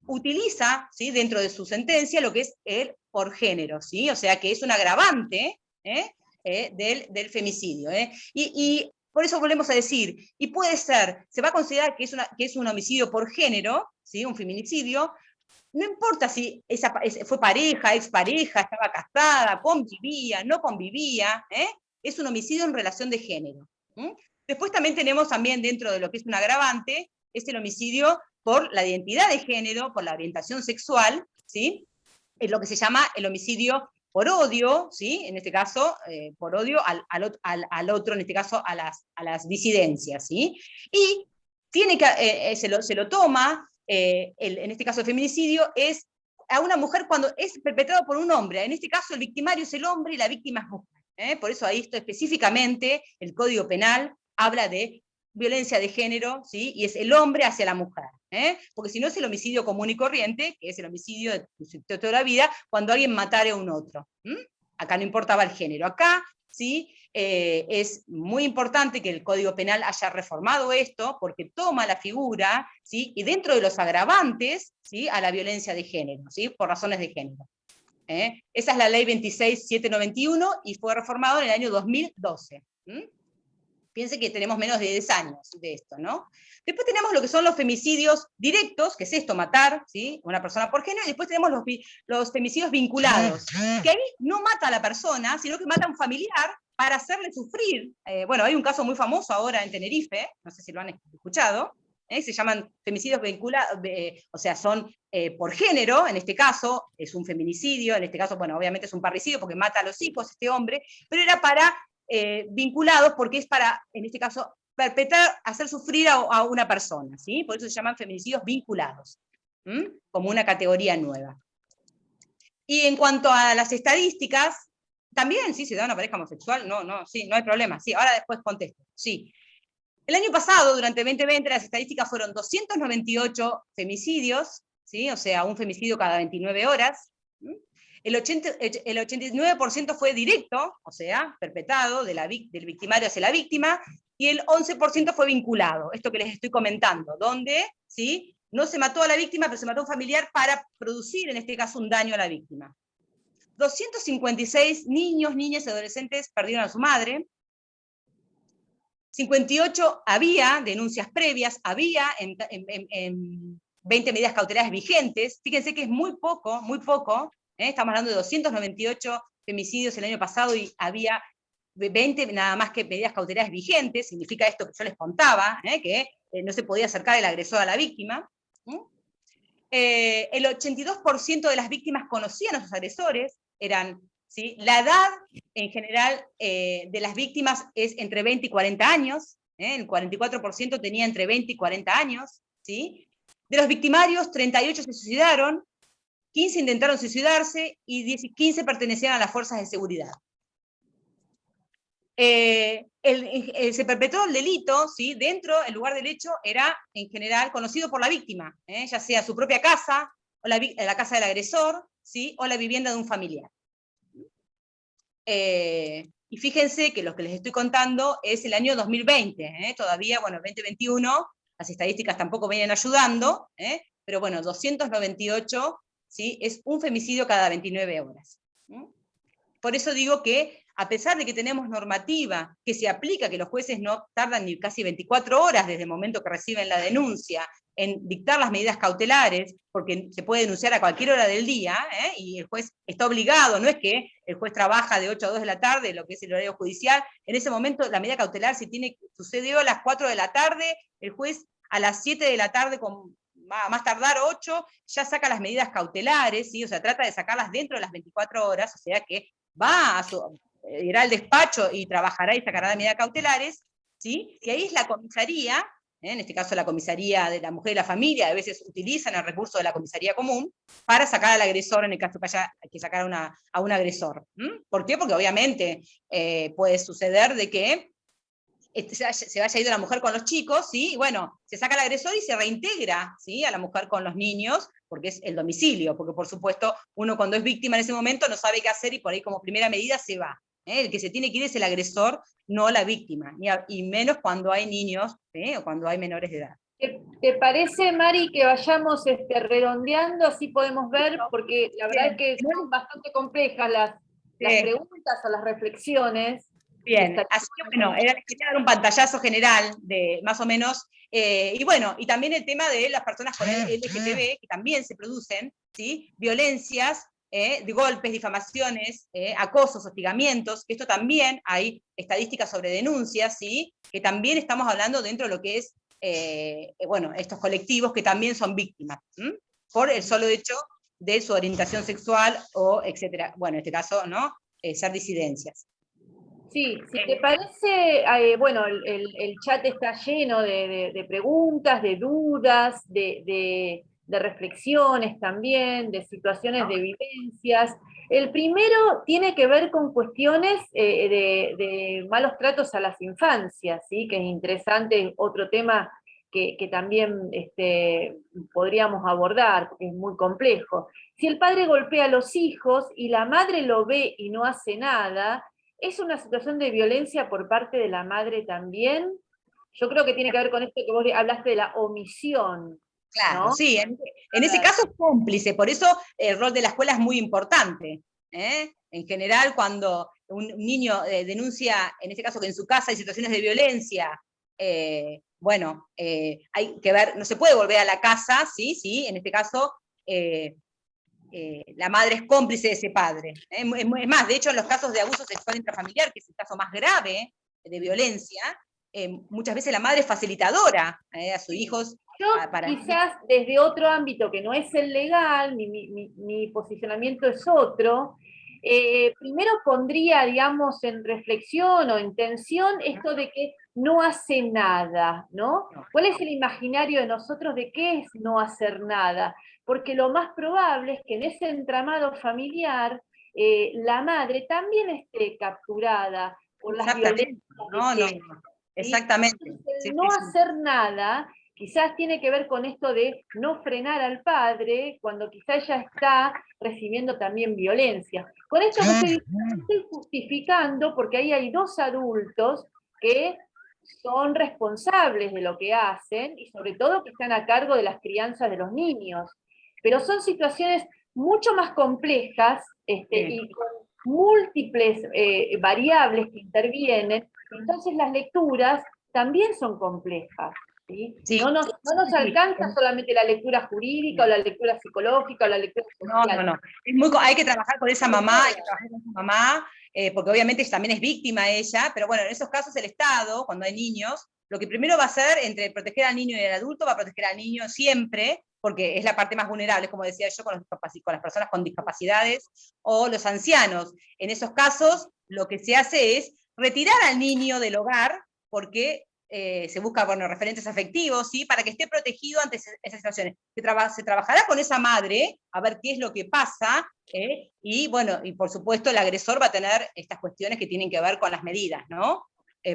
utiliza, ¿sí? Dentro de su sentencia lo que es el por género, ¿sí? O sea que es un agravante del femicidio. Y por eso volvemos a decir, y puede ser, se va a considerar que es un homicidio por género, ¿sí? Un feminicidio, no importa si fue pareja, expareja, estaba casada, convivía, no convivía, es un homicidio en relación de género. Después también tenemos dentro de lo que es un agravante, es el homicidio por la identidad de género, por la orientación sexual, ¿sí? Es lo que se llama el homicidio por odio, ¿sí? En este caso, por odio al otro, en este caso a las disidencias, ¿sí? Y se lo toma en este caso el feminicidio, es a una mujer cuando es perpetrado por un hombre. En este caso el victimario es el hombre y la víctima es mujer. Por eso ahí esto específicamente, el Código Penal habla de violencia de género, ¿sí? Y es el hombre hacia la mujer. Porque si no es el homicidio común y corriente, que es el homicidio de toda la vida, cuando alguien matara a un otro. Acá no importaba el género. Acá, ¿sí? Es muy importante que el Código Penal haya reformado esto, porque toma la figura, ¿sí? Y dentro de los agravantes, ¿sí? A la violencia de género, ¿sí? Por razones de género. Esa es la ley 26791 y fue reformado en el año 2012. Piense que tenemos menos de 10 años de esto, ¿no? Después tenemos lo que son los femicidios directos, que es esto, matar, ¿sí? Una persona por género, y después tenemos los femicidios vinculados, que ahí no mata a la persona, sino que mata a un familiar para hacerle sufrir. Bueno, hay un caso muy famoso ahora en Tenerife, no sé si lo han escuchado, se llaman femicidios vinculados, o sea, son por género, en este caso es un feminicidio, en este caso, bueno, obviamente es un parricidio porque mata a los hijos este hombre, pero era para vinculados porque es para, en este caso, perpetrar, hacer sufrir a una persona, ¿sí? Por eso se llaman feminicidios vinculados, como una categoría nueva. Y en cuanto a las estadísticas, también, sí, se da una pareja homosexual, sí, no hay problema, sí, ahora después contesto, sí. El año pasado, durante 2020, las estadísticas fueron 298 femicidios, ¿sí? O sea, un femicidio cada 29 horas, el 89% fue directo, o sea, perpetrado del victimario hacia la víctima, y el 11% fue vinculado, esto que les estoy comentando, donde, ¿sí? No se mató a la víctima, pero se mató a un familiar para producir, en este caso, un daño a la víctima. 256 niños, niñas y adolescentes perdieron a su madre. 58 había denuncias previas, había en 20 medidas cautelares vigentes. Fíjense que es muy poco, estamos hablando de 298 femicidios el año pasado y había 20 nada más que medidas cautelares vigentes. Significa esto que yo les contaba, que no se podía acercar el agresor a la víctima. El 82% de las víctimas conocían a sus agresores, eran, ¿sí? La edad en general de las víctimas es entre 20 y 40 años, el 44% tenía entre 20 y 40 años, ¿sí? De los victimarios, 38 se suicidaron, 15 intentaron suicidarse y 15 pertenecían a las fuerzas de seguridad. Se perpetró el delito, ¿sí? Dentro, el lugar del hecho era en general conocido por la víctima, ya sea su propia casa, o la casa del agresor, ¿sí? O la vivienda de un familiar. Y fíjense que lo que les estoy contando es el año 2020, todavía, bueno, 2021, las estadísticas tampoco vienen ayudando, pero bueno, 298, ¿sí? Es un femicidio cada 29 horas. Por eso digo que, a pesar de que tenemos normativa que se aplica, que los jueces no tardan ni casi 24 horas desde el momento que reciben la denuncia en dictar las medidas cautelares, porque se puede denunciar a cualquier hora del día, y el juez está obligado, no es que el juez trabaja de 8 a 2 de la tarde, lo que es el horario judicial, en ese momento la medida cautelar sucedió a las 4 de la tarde, el juez a las 7 de la tarde, a más tardar 8, ya saca las medidas cautelares, ¿sí? O sea, trata de sacarlas dentro de las 24 horas, o sea que irá al despacho y trabajará y sacará las medidas cautelares, ¿sí? Y ahí es la comisaría, en este caso la comisaría de la mujer y la familia, a veces utilizan el recurso de la comisaría común para sacar al agresor, en el caso que haya que sacar a un agresor. ¿Por qué? Porque obviamente puede suceder de que se vaya ido la mujer con los chicos, ¿sí? Y bueno, se saca al agresor y se reintegra, ¿sí? A la mujer con los niños, porque es el domicilio, porque por supuesto uno cuando es víctima en ese momento no sabe qué hacer y por ahí como primera medida se va. El que se tiene que ir es el agresor, no la víctima, y menos cuando hay niños, o cuando hay menores de edad. ¿Te parece, Mari, que vayamos redondeando, así podemos ver? Porque la verdad es que son bastante complejas las preguntas o las reflexiones. Bien, así que bueno, quería dar un pantallazo general de más o menos, y bueno, y también el tema de las personas con LGTB, que también se producen, ¿sí? Violencias, de golpes, difamaciones, acosos, hostigamientos, que esto también hay estadísticas sobre denuncias, ¿sí? Que también estamos hablando dentro de lo que es, bueno, estos colectivos que también son víctimas, por el solo hecho de su orientación sexual o etcétera, bueno, en este caso, ¿no? Ser disidencias. Sí, si te parece, bueno, el chat está lleno de preguntas, de dudas, de reflexiones también, de situaciones de vivencias. El primero tiene que ver con cuestiones de malos tratos a las infancias, ¿sí? Que es interesante, otro tema que también podríamos abordar, porque es muy complejo. Si el padre golpea a los hijos y la madre lo ve y no hace nada, ¿es una situación de violencia por parte de la madre también? Yo creo que tiene que ver con esto que vos hablaste de la omisión, Claro, ¿no? sí, en ese caso es cómplice, por eso el rol de la escuela es muy importante. En general, cuando un niño denuncia, en este caso que en su casa hay situaciones de violencia, bueno, hay que ver, no se puede volver a la casa, sí, sí, en este caso la madre es cómplice de ese padre. Es más, de hecho, en los casos de abuso sexual intrafamiliar, que es el caso más grave de violencia, muchas veces la madre es facilitadora a sus hijos. Yo quizás desde otro ámbito que no es el legal, mi posicionamiento es otro, primero pondría, digamos, en reflexión o en tensión esto de que no hace nada, ¿no? ¿Cuál es el imaginario de nosotros de qué es no hacer nada? Porque lo más probable es que en ese entramado familiar la madre también esté capturada por las violencias de género. Exactamente. Entonces, Sí, el no hacer nada quizás tiene que ver con esto de no frenar al padre cuando quizás ella está recibiendo también violencia. Con esto que estoy diciendo, estoy justificando porque ahí hay dos adultos que son responsables de lo que hacen y sobre todo que están a cargo de las crianzas de los niños. Pero son situaciones mucho más complejas y con múltiples variables que intervienen, entonces las lecturas también son complejas. ¿Sí? Sí, No nos alcanza solamente la lectura jurídica o la lectura psicológica o la lectura social. No. Hay que trabajar con esa mamá, hay que trabajar con esa mamá, porque obviamente también es víctima ella, pero bueno, en esos casos el Estado, cuando hay niños, lo que primero va a hacer entre proteger al niño y al adulto, va a proteger al niño siempre, porque es la parte más vulnerable, como decía yo, con las personas con discapacidades o los ancianos. En esos casos, lo que se hace es retirar al niño del hogar, porque se busca, bueno, referentes afectivos, ¿sí? Para que esté protegido ante esas situaciones. Se trabajará con esa madre a ver qué es lo que pasa, y bueno, y por supuesto el agresor va a tener estas cuestiones que tienen que ver con las medidas, ¿no?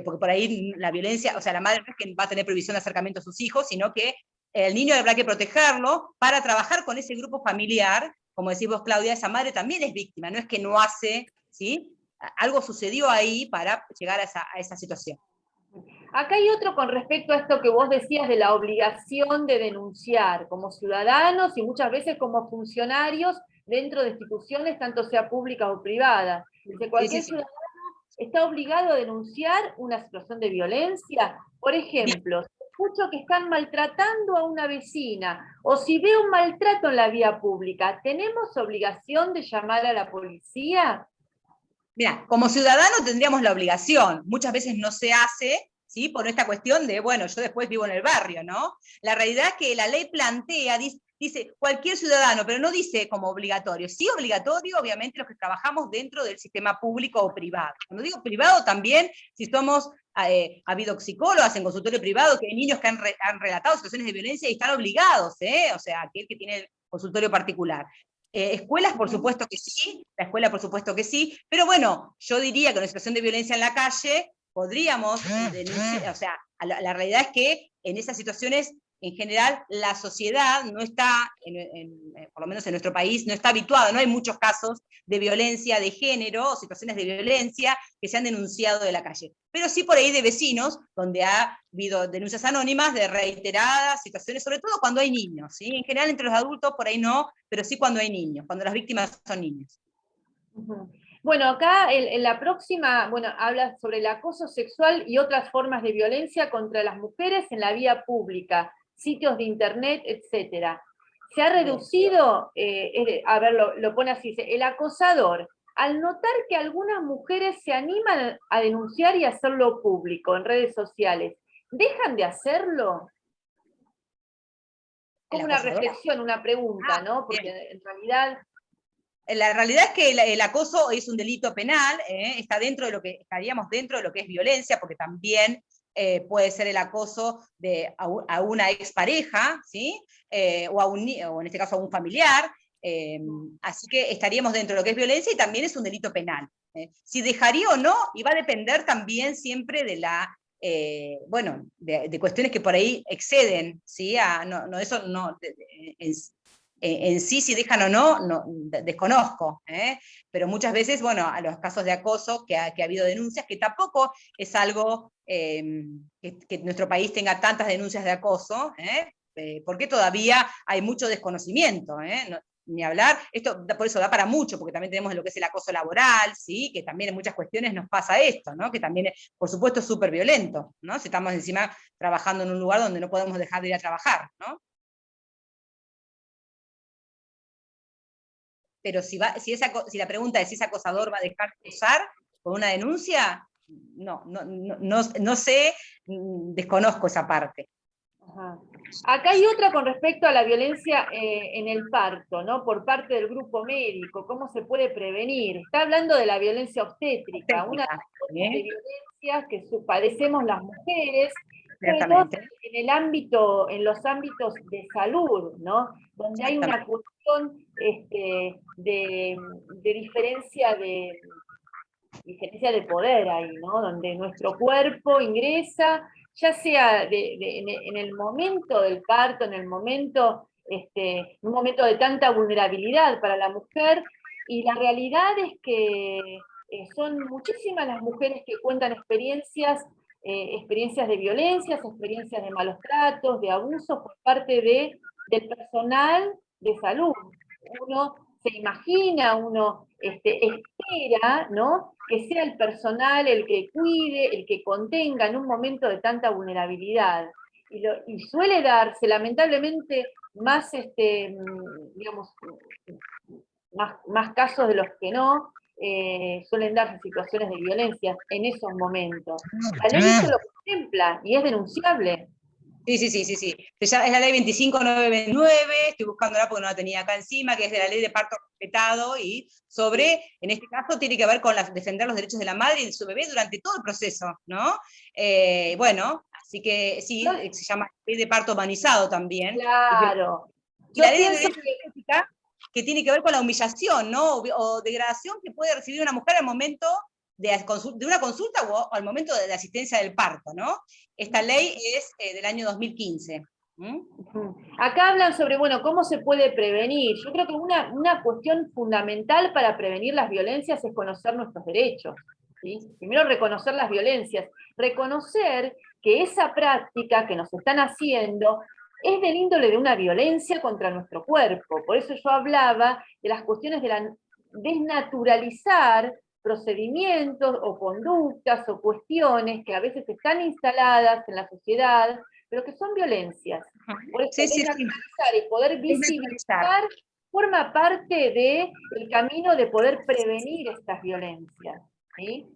Porque por ahí la violencia, o sea, la madre no es que va a tener prohibición de acercamiento a sus hijos, sino que el niño habrá que protegerlo para trabajar con ese grupo familiar. Como decís vos, Claudia, esa madre también es víctima, no es que no hace, ¿sí? Algo sucedió ahí para llegar a esa situación. Acá hay otro con respecto a esto que vos decías de la obligación de denunciar como ciudadanos y muchas veces como funcionarios dentro de instituciones, tanto sea públicas o privadas. Dice, cualquier ciudadano está obligado a denunciar una situación de violencia. Por ejemplo, si escucho que están maltratando a una vecina, o si veo un maltrato en la vía pública, ¿tenemos obligación de llamar a la policía? Mira, como ciudadano tendríamos la obligación, muchas veces no se hace, ¿sí? Por esta cuestión de, bueno, yo después vivo en el barrio, ¿no? La realidad es que la ley plantea, dice cualquier ciudadano, pero no dice como obligatorio. Sí obligatorio, obviamente, los que trabajamos dentro del sistema público o privado. Cuando digo privado también, si somos, ha habido psicólogas en consultorio privado, que hay niños que han relatado situaciones de violencia y están obligados, o sea, aquel que tiene el consultorio particular. Escuelas, por supuesto que sí, la escuela, por supuesto que sí, pero bueno, yo diría que en una situación de violencia en la calle podríamos denunciar, o sea, la realidad es que en esas situaciones, en general, la sociedad no está, por lo menos en nuestro país, no está habituada, no hay muchos casos de violencia de género o situaciones de violencia que se han denunciado de la calle. Pero sí por ahí de vecinos, donde ha habido denuncias anónimas de reiteradas situaciones, sobre todo cuando hay niños, ¿sí? En general entre los adultos por ahí no, pero sí cuando hay niños, cuando las víctimas son niños. Bueno, acá en la próxima, bueno, habla sobre el acoso sexual y otras formas de violencia contra las mujeres en la vía pública, sitios de internet, etc. Se ha reducido, a ver, lo pone así, dice, el acosador, al notar que algunas mujeres se animan a denunciar y hacerlo público en redes sociales, ¿dejan de hacerlo? Como una reflexión, una pregunta, ¿no? Porque en realidad La realidad es que el acoso es un delito penal, está dentro de lo que, estaríamos dentro de lo que es violencia, porque también puede ser el acoso a una expareja, ¿sí? O en este caso a un familiar, así que estaríamos dentro de lo que es violencia y también es un delito penal. Si dejaría o no, y va a depender también siempre de la, bueno, de cuestiones que por ahí exceden, ¿sí? Eso no, en sí, si dejan o no desconozco, pero muchas veces, bueno, a los casos de acoso, que ha habido denuncias, que tampoco es algo que nuestro país tenga tantas denuncias de acoso, porque todavía hay mucho desconocimiento, ni hablar, esto por eso da para mucho, porque también tenemos lo que es el acoso laboral, ¿sí? Que también en muchas cuestiones nos pasa esto, ¿no? Que también, por supuesto, es súper violento, ¿no? Si estamos encima trabajando en un lugar donde no podemos dejar de ir a trabajar, ¿no? Pero si la pregunta es si ese acosador va a dejar de acosar con una denuncia, no sé, desconozco esa parte. Ajá. Acá hay otra con respecto a la violencia en el parto, ¿no? Por parte del grupo médico, ¿cómo se puede prevenir? Está hablando de la violencia obstétrica, una de las formas de violencia que padecemos las mujeres, sobre todo en los ámbitos de salud, ¿no? Donde hay una cuestión de diferencia de poder ahí, ¿no? Donde nuestro cuerpo ingresa, ya sea en el momento del parto, en el momento, un momento de tanta vulnerabilidad para la mujer, y la realidad es que son muchísimas las mujeres que cuentan experiencias de violencias, experiencias de malos tratos, de abusos por parte del personal de salud. Uno se imagina, uno espera, ¿no? Que sea el personal el que cuide, el que contenga en un momento de tanta vulnerabilidad. Y suele darse, lamentablemente, más, digamos, más casos de los que no, suelen darse situaciones de violencia en esos momentos. La ley eso lo contempla y es denunciable. Sí. Es la ley 25929, estoy buscándola porque no la tenía acá encima, que es de la ley de parto respetado, y en este caso, tiene que ver con defender los derechos de la madre y de su bebé durante todo el proceso, ¿no? Bueno, así que sí, se llama ley de parto humanizado también. Claro. Y la ley de violencia doméstica, que tiene que ver con la humillación, ¿no? O degradación que puede recibir una mujer al momento de una consulta o al momento de la asistencia del parto, ¿no? Esta ley es del año 2015. Acá hablan sobre, bueno, cómo se puede prevenir. Yo creo que una cuestión fundamental para prevenir las violencias es conocer nuestros derechos, ¿sí? Primero, reconocer las violencias, reconocer que esa práctica que nos están haciendo es del índole de una violencia contra nuestro cuerpo. Por eso yo hablaba de las cuestiones de desnaturalizar procedimientos o conductas o cuestiones que a veces están instaladas en la sociedad, pero que son violencias. Por eso desnaturalizar y poder visibilizar forma parte del camino de poder prevenir estas violencias, ¿sí?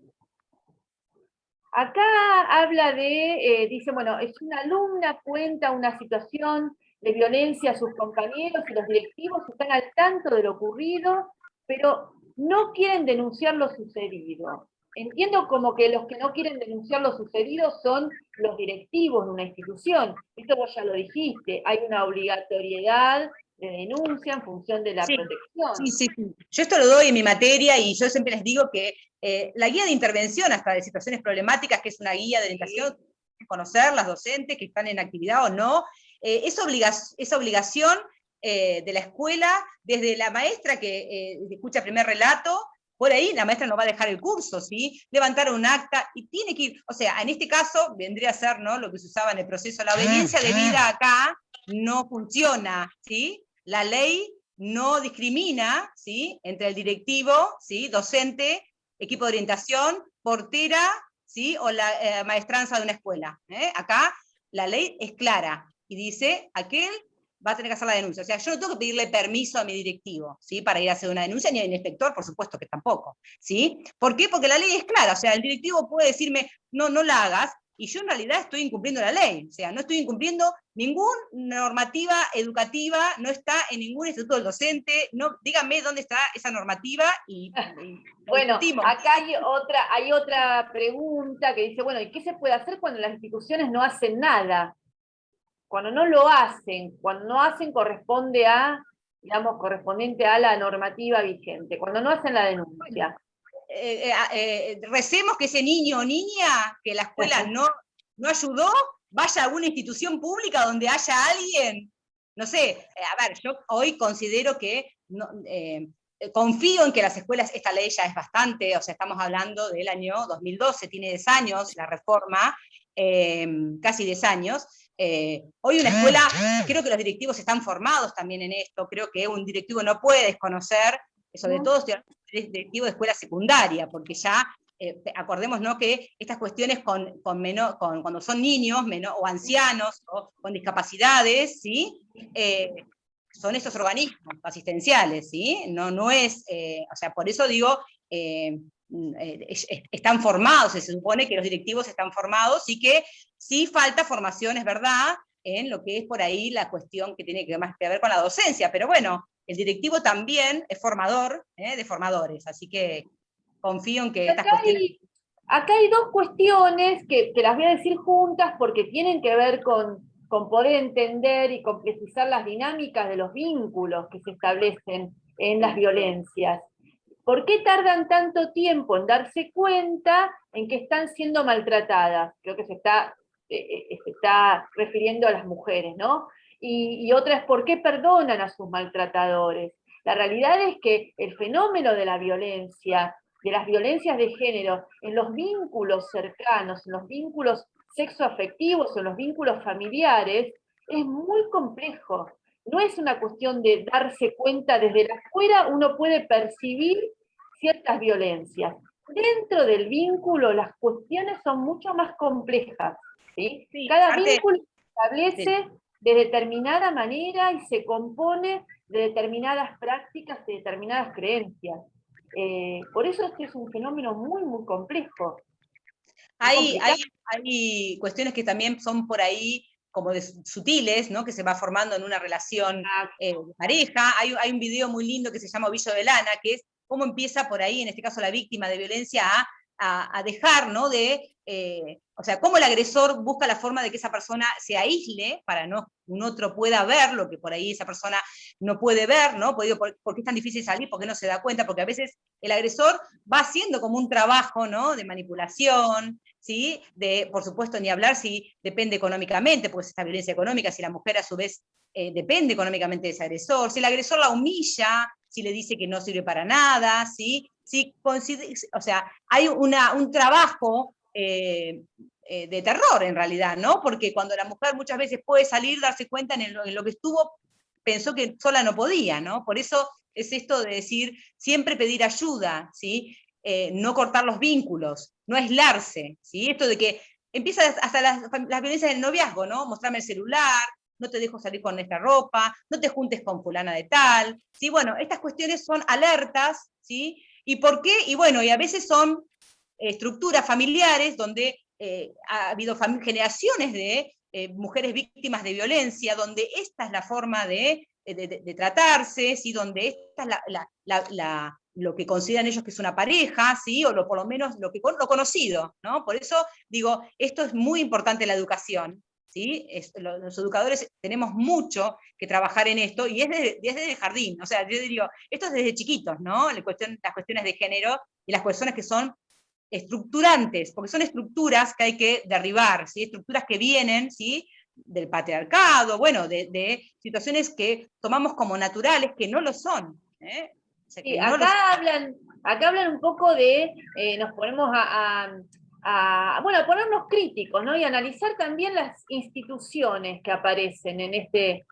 Acá habla dice, bueno, es una alumna, cuenta una situación de violencia a sus compañeros y los directivos están al tanto de lo ocurrido, pero no quieren denunciar lo sucedido. Entiendo como que los que no quieren denunciar lo sucedido son los directivos de una institución. Esto vos ya lo dijiste, hay una obligatoriedad de denuncia en función de la protección. Sí. Yo esto lo doy en mi materia y yo siempre les digo que la guía de intervención hasta de situaciones problemáticas, que es una guía de orientación, conocer las docentes que están en actividad o no, es obligación de la escuela, desde la maestra que escucha el primer relato, por ahí la maestra no va a dejar el curso, ¿sí? Levantar un acta y tiene que ir, o sea, en este caso vendría a ser, ¿no?, lo que se usaba en el proceso, la obediencia debida acá no funciona, ¿sí? La ley no discrimina, ¿sí?, entre el directivo, ¿sí?, docente, equipo de orientación, portera, ¿sí?, o la maestranza de una escuela. Acá la ley es clara y dice, aquel va a tener que hacer la denuncia. O sea, yo no tengo que pedirle permiso a mi directivo, ¿sí?, para ir a hacer una denuncia, ni al inspector, por supuesto que tampoco, ¿sí? ¿Por qué? Porque la ley es clara, o sea, el directivo puede decirme, no la hagas, y yo en realidad estoy incumpliendo la ley, o sea, no estoy incumpliendo ninguna normativa educativa, no está en ningún estatuto del docente, no, díganme dónde está esa normativa y bueno, discutimos. acá hay otra pregunta que dice, bueno, ¿y qué se puede hacer cuando las instituciones no hacen nada? Cuando no lo hacen, cuando no hacen corresponde a, digamos, correspondiente a la normativa vigente, cuando no hacen la denuncia. Recemos que ese niño o niña que la escuela no ayudó, vaya a alguna institución pública donde haya alguien, no sé, a ver, yo hoy considero que, confío en que las escuelas, esta ley ya es bastante, o sea, estamos hablando del año 2012, tiene 10 años la reforma, casi 10 años. Hoy una escuela, creo que los directivos están formados también en esto, creo que un directivo no puede desconocer, sobre todo estoy hablando de directivo de escuela secundaria, porque ya, acordémonos que estas cuestiones cuando son niños o ancianos o con discapacidades, ¿sí? Son estos organismos asistenciales, ¿sí? No es, o sea, por eso digo, están formados, se supone que los directivos están formados y que sí falta formación, es verdad, en lo que es por ahí la cuestión que tiene más que ver con la docencia, pero bueno, el directivo también es formador de formadores, así que confío en que estas cuestiones... Acá hay dos cuestiones que las voy a decir juntas porque tienen que ver con poder entender y complejizar las dinámicas de los vínculos que se establecen en las violencias. ¿Por qué tardan tanto tiempo en darse cuenta en que están siendo maltratadas? Creo que se está refiriendo a las mujeres, ¿no? Y otra es por qué perdonan a sus maltratadores. La realidad es que el fenómeno de la violencia, de las violencias de género, en los vínculos cercanos, en los vínculos sexoafectivos, en los vínculos familiares, es muy complejo. No es una cuestión de darse cuenta desde la afuera, uno puede percibir ciertas violencias. Dentro del vínculo las cuestiones son mucho más complejas, ¿sí? Sí, Cada vínculo se establece de determinada manera y se compone de determinadas prácticas y determinadas creencias. Por eso este es un fenómeno muy, muy complejo. Hay cuestiones que también son por ahí como sutiles, ¿no? Que se va formando en una relación de pareja. Hay un video muy lindo que se llama Ovillo de Lana, que es cómo empieza por ahí, en este caso la víctima de violencia, a dejar, ¿no? O sea, cómo el agresor busca la forma de que esa persona se aísle para no un otro pueda ver lo que por ahí esa persona no puede ver, ¿no? ¿Por qué es tan difícil salir? Porque no se da cuenta, porque a veces el agresor va haciendo como un trabajo, ¿no? De manipulación, ¿sí? Por supuesto, ni hablar si depende económicamente, porque es esta violencia económica, si la mujer a su vez depende económicamente de ese agresor, si el agresor la humilla, si le dice que no sirve para nada, ¿sí? O sea, hay un trabajo de terror en realidad, ¿no? Porque cuando la mujer muchas veces puede salir, darse cuenta en lo que estuvo, pensó que sola no podía, ¿no? Por eso es esto de decir, siempre pedir ayuda, ¿sí? No cortar los vínculos, no aislarse, ¿sí? Esto de que empieza hasta las violencias del noviazgo, ¿no? Mostrarme el celular, no te dejo salir con esta ropa, no te juntes con fulana de tal, ¿sí? Bueno, estas cuestiones son alertas, ¿sí? ¿Y por qué? Y bueno, y a veces son estructuras familiares donde ha habido generaciones de mujeres víctimas de violencia, donde esta es la forma de tratarse, ¿sí? Donde esta es lo que consideran ellos que es una pareja, ¿sí? O por lo menos lo conocido, ¿no? Por eso digo, esto es muy importante la educación, ¿sí? Los educadores tenemos mucho que trabajar en esto, y es desde el jardín, o sea, yo digo, esto es desde chiquitos, ¿no? Las cuestiones de género y las cuestiones que son estructurantes, porque son estructuras que hay que derribar, ¿sí? Estructuras que vienen, ¿sí? Del patriarcado, bueno, de situaciones que tomamos como naturales, que no lo son. O sea, sí, acá hablan un poco de, nos ponemos bueno, a ponernos críticos, ¿no? Y analizar también las instituciones que aparecen en este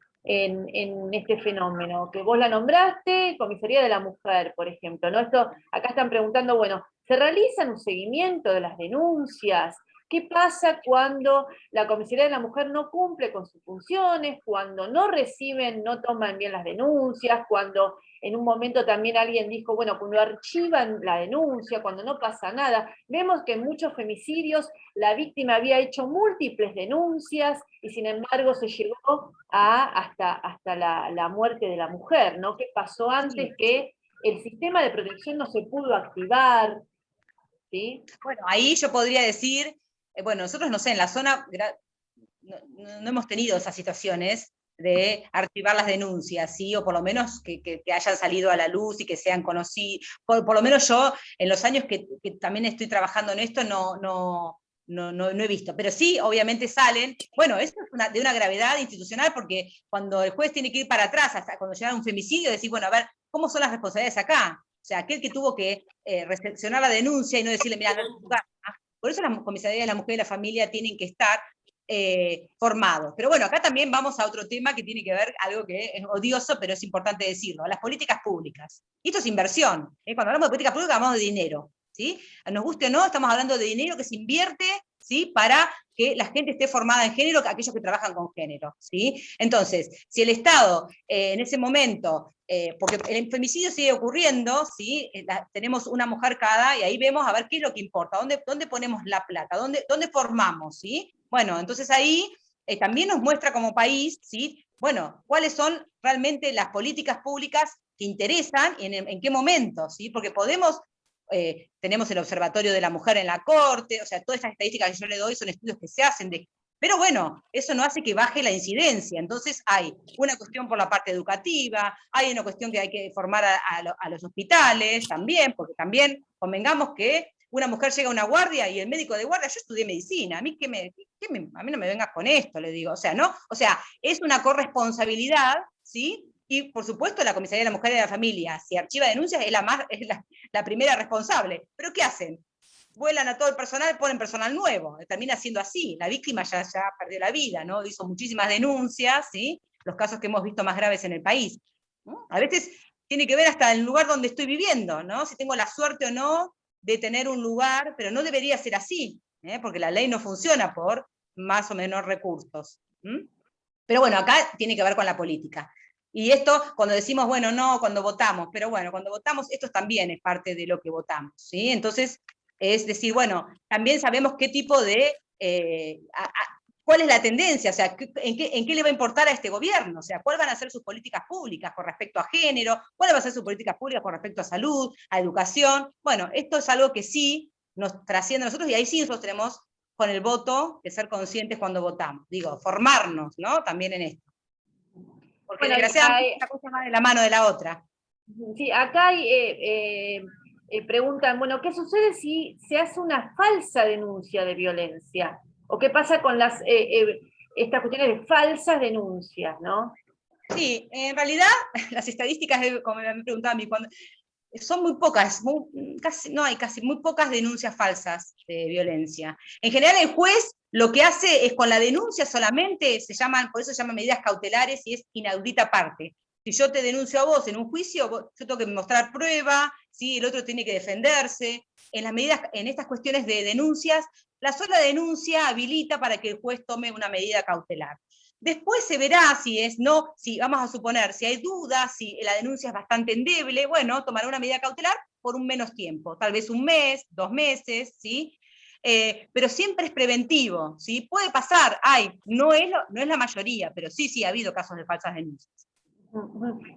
fenómeno, que vos la nombraste, Comisaría de la Mujer, por ejemplo, ¿no? Acá están preguntando, bueno, ¿se realiza un seguimiento de las denuncias? ¿Qué pasa cuando la Comisaría de la Mujer no cumple con sus funciones, cuando no reciben, no toman bien las denuncias, cuando en un momento también alguien dijo, bueno, cuando archivan la denuncia, cuando no pasa nada? Vemos que en muchos femicidios la víctima había hecho múltiples denuncias y sin embargo se llegó hasta la muerte de la mujer, ¿no? ¿Qué pasó antes? Sí. Que el sistema de protección no se pudo activar, ¿sí? Bueno, ahí yo podría decir, bueno, nosotros no sé, en la zona no hemos tenido esas situaciones de archivar las denuncias, ¿sí? O por lo menos que hayan salido a la luz y que sean conocidos. Por lo menos yo, en los años que también estoy trabajando en esto, no he visto. Pero sí, obviamente salen. Bueno, eso es de una gravedad institucional, porque cuando el juez tiene que ir para atrás, hasta cuando llega un femicidio, decir, bueno, a ver, ¿cómo son las responsabilidades acá? O sea, aquel que tuvo que recepcionar la denuncia y no decirle, mira, no es tu casa. Por eso las comisarías de la mujer y la familia tienen que estar formados. Pero bueno, acá también vamos a otro tema que tiene que ver, algo que es odioso, pero es importante decirlo, las políticas públicas. Y esto es inversión. Cuando hablamos de políticas públicas hablamos de dinero, ¿sí? Nos guste o no, estamos hablando de dinero que se invierte, ¿sí? Para que la gente esté formada en género, aquellos que trabajan con género, ¿sí? Entonces, si el Estado en ese momento, porque el femicidio sigue ocurriendo, ¿sí? Tenemos una mujer cada, y ahí vemos a ver qué es lo que importa, dónde ponemos la plata, dónde formamos, ¿sí? Bueno, entonces ahí también nos muestra como país, ¿sí? Bueno, cuáles son realmente las políticas públicas que interesan y en qué momento, ¿sí? Porque tenemos el Observatorio de la Mujer en la Corte, o sea, todas estas estadísticas que yo le doy son estudios que se hacen pero bueno, eso no hace que baje la incidencia. Entonces hay una cuestión por la parte educativa, hay una cuestión que hay que formar a los hospitales también, porque también convengamos que una mujer llega a una guardia y el médico de guardia, yo estudié medicina, a mí a mí no me vengas con esto, le digo, o sea, ¿no? O sea, es una corresponsabilidad, ¿sí? Y por supuesto la Comisaría de la Mujer y de la Familia, si archiva denuncias, es la primera responsable. ¿Pero qué hacen? Vuelan a todo el personal, ponen personal nuevo, termina siendo así, la víctima ya perdió la vida, ¿no? Hizo muchísimas denuncias, ¿sí? Los casos que hemos visto más graves en el país, ¿no? A veces tiene que ver hasta el lugar donde estoy viviendo, ¿no? Si tengo la suerte o no de tener un lugar, pero no debería ser así, porque la ley no funciona por más o menos recursos. Pero bueno, acá tiene que ver con la política. Y esto, cuando decimos, bueno, no, cuando votamos, pero bueno, cuando votamos, esto también es parte de lo que votamos, ¿sí? Entonces, es decir, bueno, también sabemos qué tipo de, cuál es la tendencia, o sea, en qué le va a importar a este gobierno, o sea, cuáles van a ser sus políticas públicas con respecto a género, cuáles van a ser sus políticas públicas con respecto a salud, a educación. Bueno, esto es algo que sí nos trasciende a nosotros, y ahí sí nosotros tenemos con el voto que ser conscientes cuando votamos, digo, formarnos, ¿no? También en esto. Porque bueno, desgraciadamente una cosa va de la mano de la otra. Sí, acá preguntan, bueno, ¿qué sucede si se hace una falsa denuncia de violencia? ¿O qué pasa con estas cuestiones de falsas denuncias, no? Sí, en realidad las estadísticas, como me preguntaba a mí, son muy pocas, casi muy pocas denuncias falsas de violencia. En general el juez lo que hace es con la denuncia solamente, por eso se llaman medidas cautelares y es inaudita parte. Si yo te denuncio a vos en un juicio, yo tengo que mostrar prueba, ¿sí? El otro tiene que defenderse. En estas cuestiones de denuncias, la sola denuncia habilita para que el juez tome una medida cautelar. Después se verá si vamos a suponer, si hay dudas, si la denuncia es bastante endeble, bueno, tomará una medida cautelar por un menos tiempo, tal vez 1 mes, 2 meses, ¿sí? Pero siempre es preventivo, ¿sí? Puede pasar, no es la mayoría, pero sí ha habido casos de falsas denuncias.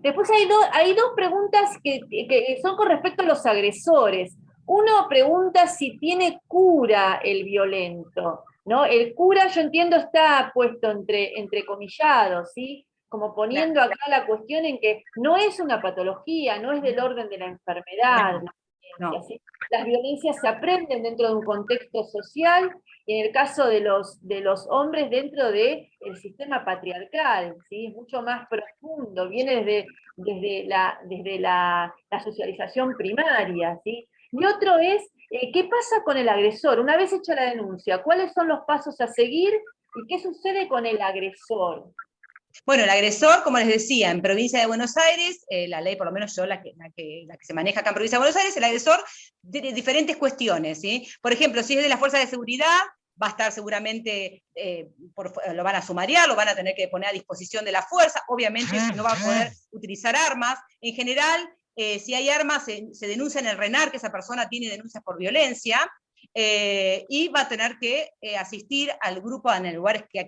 Después hay dos preguntas que son con respecto a los agresores. Uno pregunta si tiene cura el violento, ¿no? El cura, yo entiendo, está puesto entre comillados, ¿sí? Como poniendo acá la cuestión en que no es una patología, no es del orden de la enfermedad. No. ¿Sí? Las violencias se aprenden dentro de un contexto social, y en el caso de los hombres dentro del sistema patriarcal, ¿sí? Es mucho más profundo, viene desde la socialización primaria, ¿sí? Y otro es, ¿qué pasa con el agresor? Una vez hecha la denuncia, ¿cuáles son los pasos a seguir y qué sucede con el agresor? Bueno, el agresor, como les decía, en Provincia de Buenos Aires, la ley, por lo menos yo, la que se maneja acá en Provincia de Buenos Aires, el agresor tiene diferentes cuestiones, ¿sí? Por ejemplo, si es de las fuerzas de seguridad, va a estar seguramente, lo van a sumariar, lo van a tener que poner a disposición de la fuerza, obviamente no va a poder utilizar armas. En general, si hay armas, se denuncia en el RENAR que esa persona tiene denuncias por violencia, y va a tener que asistir al grupo en el lugar que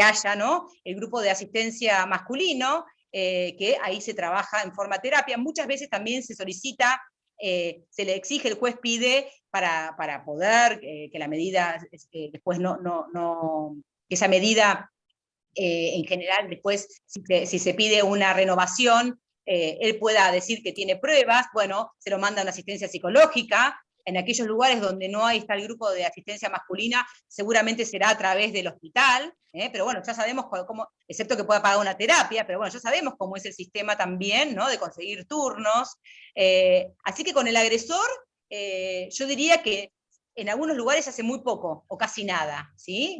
haya, ¿no? El grupo de asistencia masculino, que ahí se trabaja en forma terapia. Muchas veces también se solicita, se le exige, el juez pide para poder que la medida después que esa medida en general después, si se pide una renovación, él pueda decir que tiene pruebas, bueno, se lo manda a una asistencia psicológica. En aquellos lugares donde no está el grupo de asistencia masculina, seguramente será a través del hospital, pero bueno, ya sabemos cómo, excepto que pueda pagar una terapia, pero bueno, ya sabemos cómo es el sistema también, ¿no? De conseguir turnos. Así que con el agresor, yo diría que en algunos lugares hace muy poco, o casi nada, ¿sí?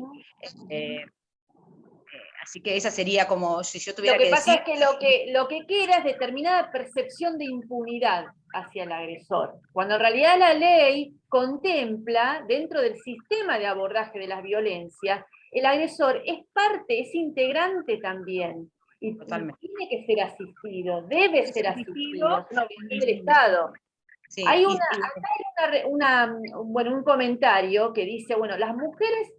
Así que esa sería como, si yo tuviera Lo que que pasa decir... es que lo que queda es determinada percepción de impunidad hacia el agresor, cuando en realidad la ley contempla, dentro del sistema de abordaje de las violencias, el agresor es parte, es integrante también, y Totalmente. tiene que ser asistido, debe ser asistido, es una obligación del Estado. Sí, Hay un comentario que dice, bueno, las mujeres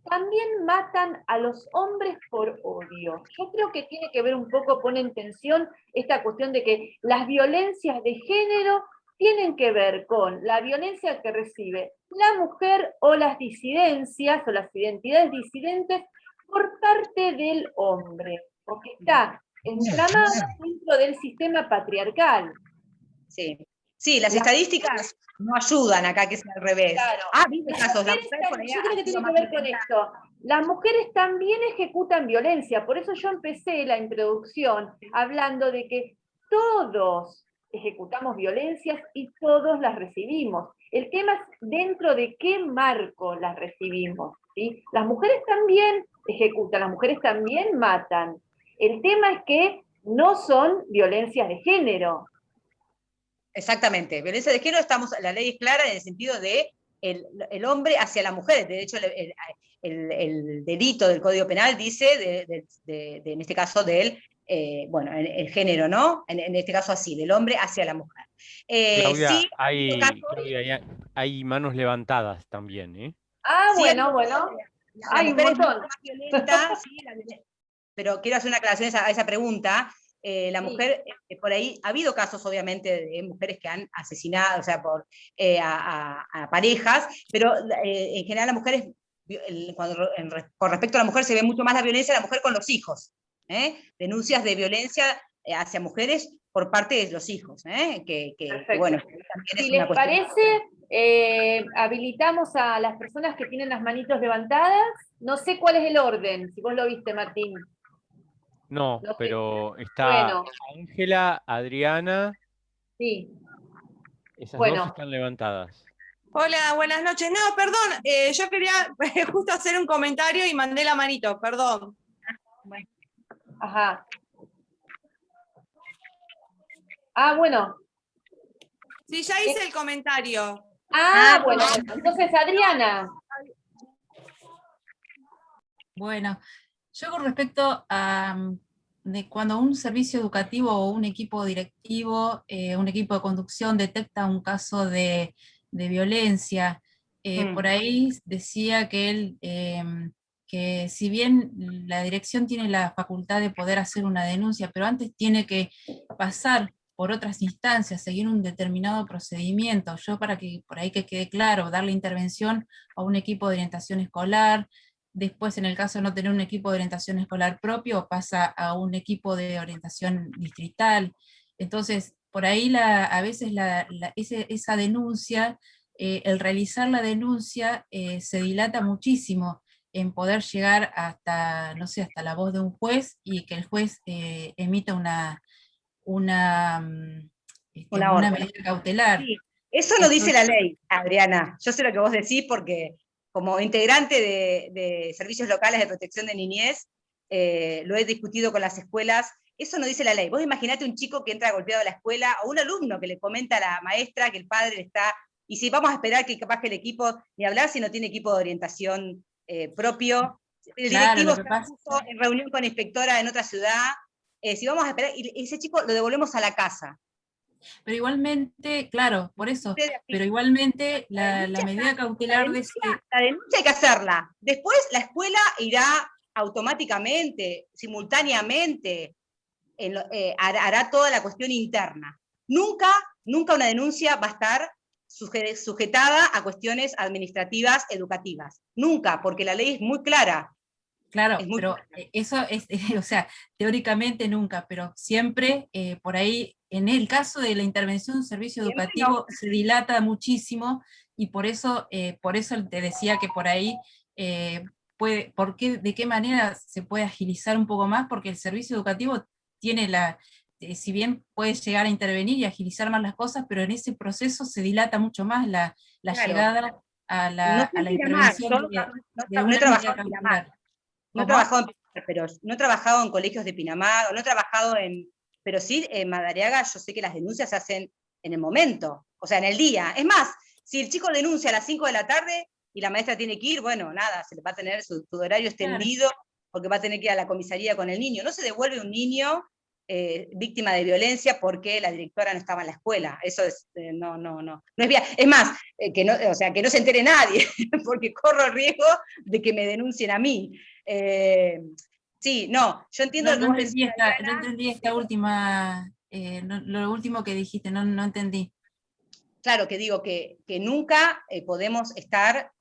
también matan a los hombres por odio. Yo creo que tiene que ver un poco, pone en tensión esta cuestión de que las violencias de género tienen que ver con la violencia que recibe la mujer o las disidencias o las identidades disidentes por parte del hombre, porque está enclamado dentro del sistema patriarcal. Sí. Sí, las estadísticas no ayudan acá que sea al revés. Claro. Casos, Yo creo que tiene que ver con esto. Las mujeres también ejecutan violencia, por eso yo empecé la introducción hablando de que todos ejecutamos violencias y todos las recibimos. El tema es dentro de qué marco las recibimos, ¿sí? Las mujeres también ejecutan, las mujeres también matan. El tema es que no son violencias de género. Exactamente, violencia de género, la ley es clara en el sentido de el hombre hacia la mujer. De hecho, el delito del Código Penal dice, en este caso, el género, ¿no? En este caso así, del hombre hacia la mujer. Claudia, Sí, hay manos levantadas también, ¿eh? Ah, sí, bueno. La Hay un mujer es montón. mucho más violenta, sí, pero quiero hacer una aclaración a esa pregunta. La mujer, por ahí, ha habido casos obviamente de mujeres que han asesinado, o sea, a parejas, pero en general las mujeres, con respecto a la mujer se ve mucho más la violencia de la mujer con los hijos, denuncias de violencia hacia mujeres por parte de los hijos, que bueno, también es Si una les cuestión. parece, habilitamos a las personas que tienen las manitos levantadas. No sé cuál es el orden, si vos lo viste, Martín. No, No sé. pero está Bueno, Ángela, Adriana, sí. esas dos Bueno, están levantadas. Hola, buenas noches. No, perdón, yo quería justo hacer un comentario y mandé la manito, perdón. ajá. Ah, bueno. Sí, ya hice el comentario. Bueno. Entonces, Adriana. Bueno, yo con respecto a de cuando un servicio educativo o un equipo directivo, un equipo de conducción detecta un caso de violencia, por ahí decía que él, que si bien la dirección tiene la facultad de poder hacer una denuncia, pero antes tiene que pasar por otras instancias, seguir un determinado procedimiento. Yo, para que por ahí que quede claro, darle intervención a un equipo de orientación escolar. Después, en el caso de no tener un equipo de orientación escolar propio, pasa a un equipo de orientación distrital. Entonces, por ahí a veces esa denuncia, el realizar la denuncia se dilata muchísimo en poder llegar hasta, no sé, hasta la voz de un juez y que el juez emita una medida cautelar. Sí, eso lo dice la ley, Adriana. Yo sé lo que vos decís porque como integrante de servicios locales de protección de niñez, lo he discutido con las escuelas. Eso no dice la ley. Vos imaginate un chico que entra golpeado a la escuela, o un alumno que le comenta a la maestra que el padre le está y si vamos a esperar que capaz que el equipo, ni hablar si no tiene equipo de orientación propio, el Claro, directivo lo que está pasa- en reunión con inspectora en otra ciudad, si vamos a esperar, y ese chico lo devolvemos a la casa. Pero igualmente, claro, por eso, Ustedes así, pero igualmente La la medida la cautelar de ese, denuncia hay que hacerla. Después la escuela irá automáticamente, simultáneamente, hará toda la cuestión interna. Nunca una denuncia va a estar sujetada a cuestiones administrativas, educativas. Nunca, porque la ley es muy clara. claro, Es muy pero clara. eso es, o sea, teóricamente nunca, pero siempre por ahí, en el caso de la intervención de un servicio Siempre educativo, se dilata muchísimo, y por eso te decía que por ahí de qué manera se puede agilizar un poco más, porque el servicio educativo tiene si bien puede llegar a intervenir y agilizar más las cosas, pero en ese proceso se dilata mucho más la Claro. llegada a No sé a en la Pinamar, intervención yo de no he una trabajado medida en Pinamar. cautelar. No he ¿Cómo? trabajado en Pinamar, pero no he trabajado en colegios de Pinamar, o no he trabajado pero sí en Madariaga yo sé que las denuncias se hacen en el momento, o sea, en el día. Es más, si el chico denuncia a las 5 de la tarde y la maestra tiene que ir, bueno, nada, se le va a tener su horario extendido, porque va a tener que ir a la comisaría con el niño. No se devuelve un niño víctima de violencia porque la directora no estaba en la escuela. Eso es, no es bien. Es más, que no se entere nadie, porque corro el riesgo de que me denuncien a mí. Sí, no, yo entiendo lo que vos decís, No entendí esta última, lo último que dijiste, no entendí. claro, que digo que nunca podemos estar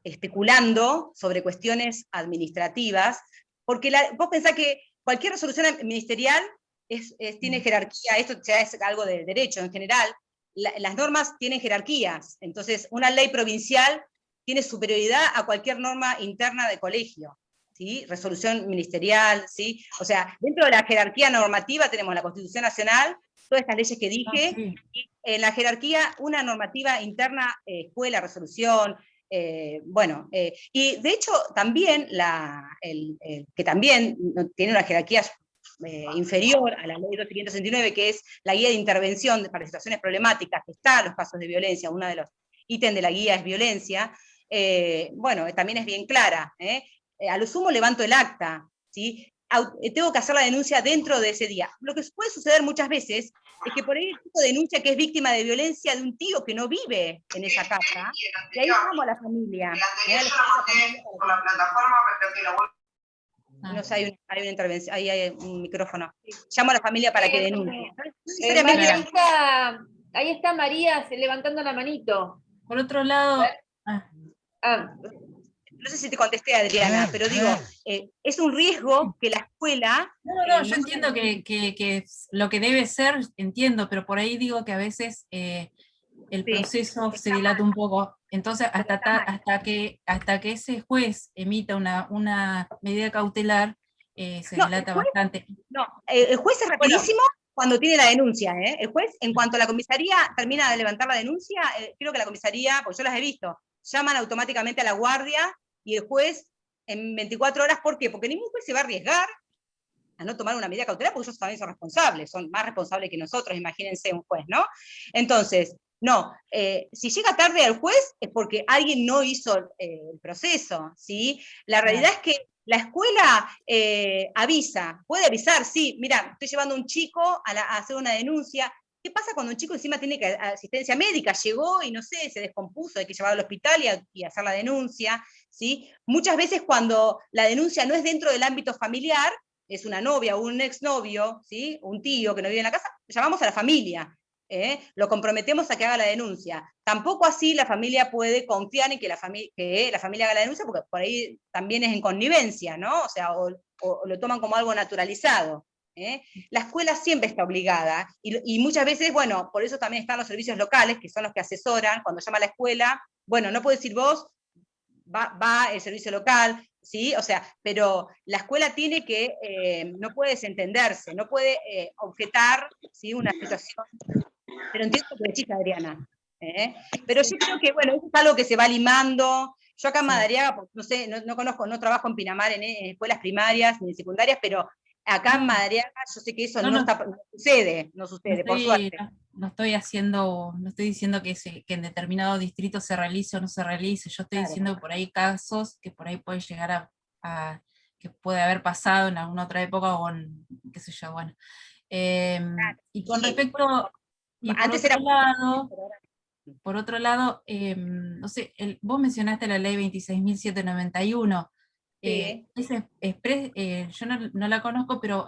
especulando sobre cuestiones administrativas, porque vos pensás que cualquier resolución ministerial tiene jerarquía, esto ya es algo de derecho en general, las normas tienen jerarquías, entonces una ley provincial tiene superioridad a cualquier norma interna de colegio, ¿sí? Resolución ministerial, ¿sí? O sea, dentro de la jerarquía normativa tenemos la Constitución Nacional, todas estas leyes que dije, Sí. y en la jerarquía una normativa interna, escuela, resolución, y de hecho también que también tiene una jerarquía inferior a la ley 2569, que es la guía de intervención para situaciones problemáticas, que está los casos de violencia, uno de los ítems de la guía es violencia, también es bien clara. A lo sumo levanto el acta, ¿sí? Tengo que hacer la denuncia dentro de ese día. Lo que puede suceder muchas veces es que por ahí el tipo denuncia que es víctima de violencia de un tío que no vive en esa casa, y ahí llamo a la familia. No sé, hay una intervención, ahí hay un micrófono. Llamo a la familia para que denuncie. No necesariamente ahí está María levantando la manito. Por otro lado, no sé si te contesté, Adriana, pero digo, es un riesgo que la escuela... yo entiendo que lo que debe ser, entiendo, pero por ahí digo que a veces el proceso se dilata un poco. Entonces, hasta que ese juez emita una medida cautelar, se dilata bastante. No, el juez es rapidísimo cuando tiene la denuncia. El juez, en cuanto la comisaría termina de levantar la denuncia, creo que la comisaría, porque yo las he visto, llaman automáticamente a la guardia y el juez en 24 horas, ¿por qué? Porque ningún juez se va a arriesgar a no tomar una medida cautelar, porque ellos también son responsables, son más responsables que nosotros, imagínense un juez, ¿no? Entonces, no, si llega tarde al juez es porque alguien no hizo el proceso, ¿sí? La realidad es que la escuela avisa, puede avisar, sí, mira, estoy llevando a un chico a hacer una denuncia. ¿Qué pasa cuando un chico encima tiene asistencia médica? Llegó y no sé, se descompuso, hay que llevarlo al hospital y hacer la denuncia, ¿sí? Muchas veces cuando la denuncia no es dentro del ámbito familiar, es una novia o un exnovio, ¿sí? Un tío que no vive en la casa, llamamos a la familia. Lo comprometemos a que haga la denuncia. Tampoco así la familia puede confiar en que la familia haga la denuncia, porque por ahí también es en connivencia, ¿no? O sea, o lo toman como algo naturalizado. La escuela siempre está obligada, y muchas veces, bueno, por eso también están los servicios locales, que son los que asesoran, cuando llama a la escuela, bueno, no puedes ir vos, va el servicio local, ¿sí? O sea, pero la escuela tiene que, no puede desentenderse, no puede objetar, ¿sí? Una situación. Pero entiendo lo que decís, Adriana. Pero yo creo que, bueno, eso es algo que se va limando. Yo acá en Madariaga, no sé, no conozco, no trabajo en Pinamar en escuelas primarias ni en secundarias, pero acá en Madariaga yo sé que eso no sucede, por suerte. no estoy diciendo que en determinado distrito se realice o no se realice, yo estoy Claro. diciendo por ahí casos que por ahí pueden llegar que puede haber pasado en alguna otra época o en, qué sé yo, bueno. Y con Sí. respecto, y por Antes otro era... lado, no sé, vos mencionaste la ley 26.791. Sí. Yo no la conozco, pero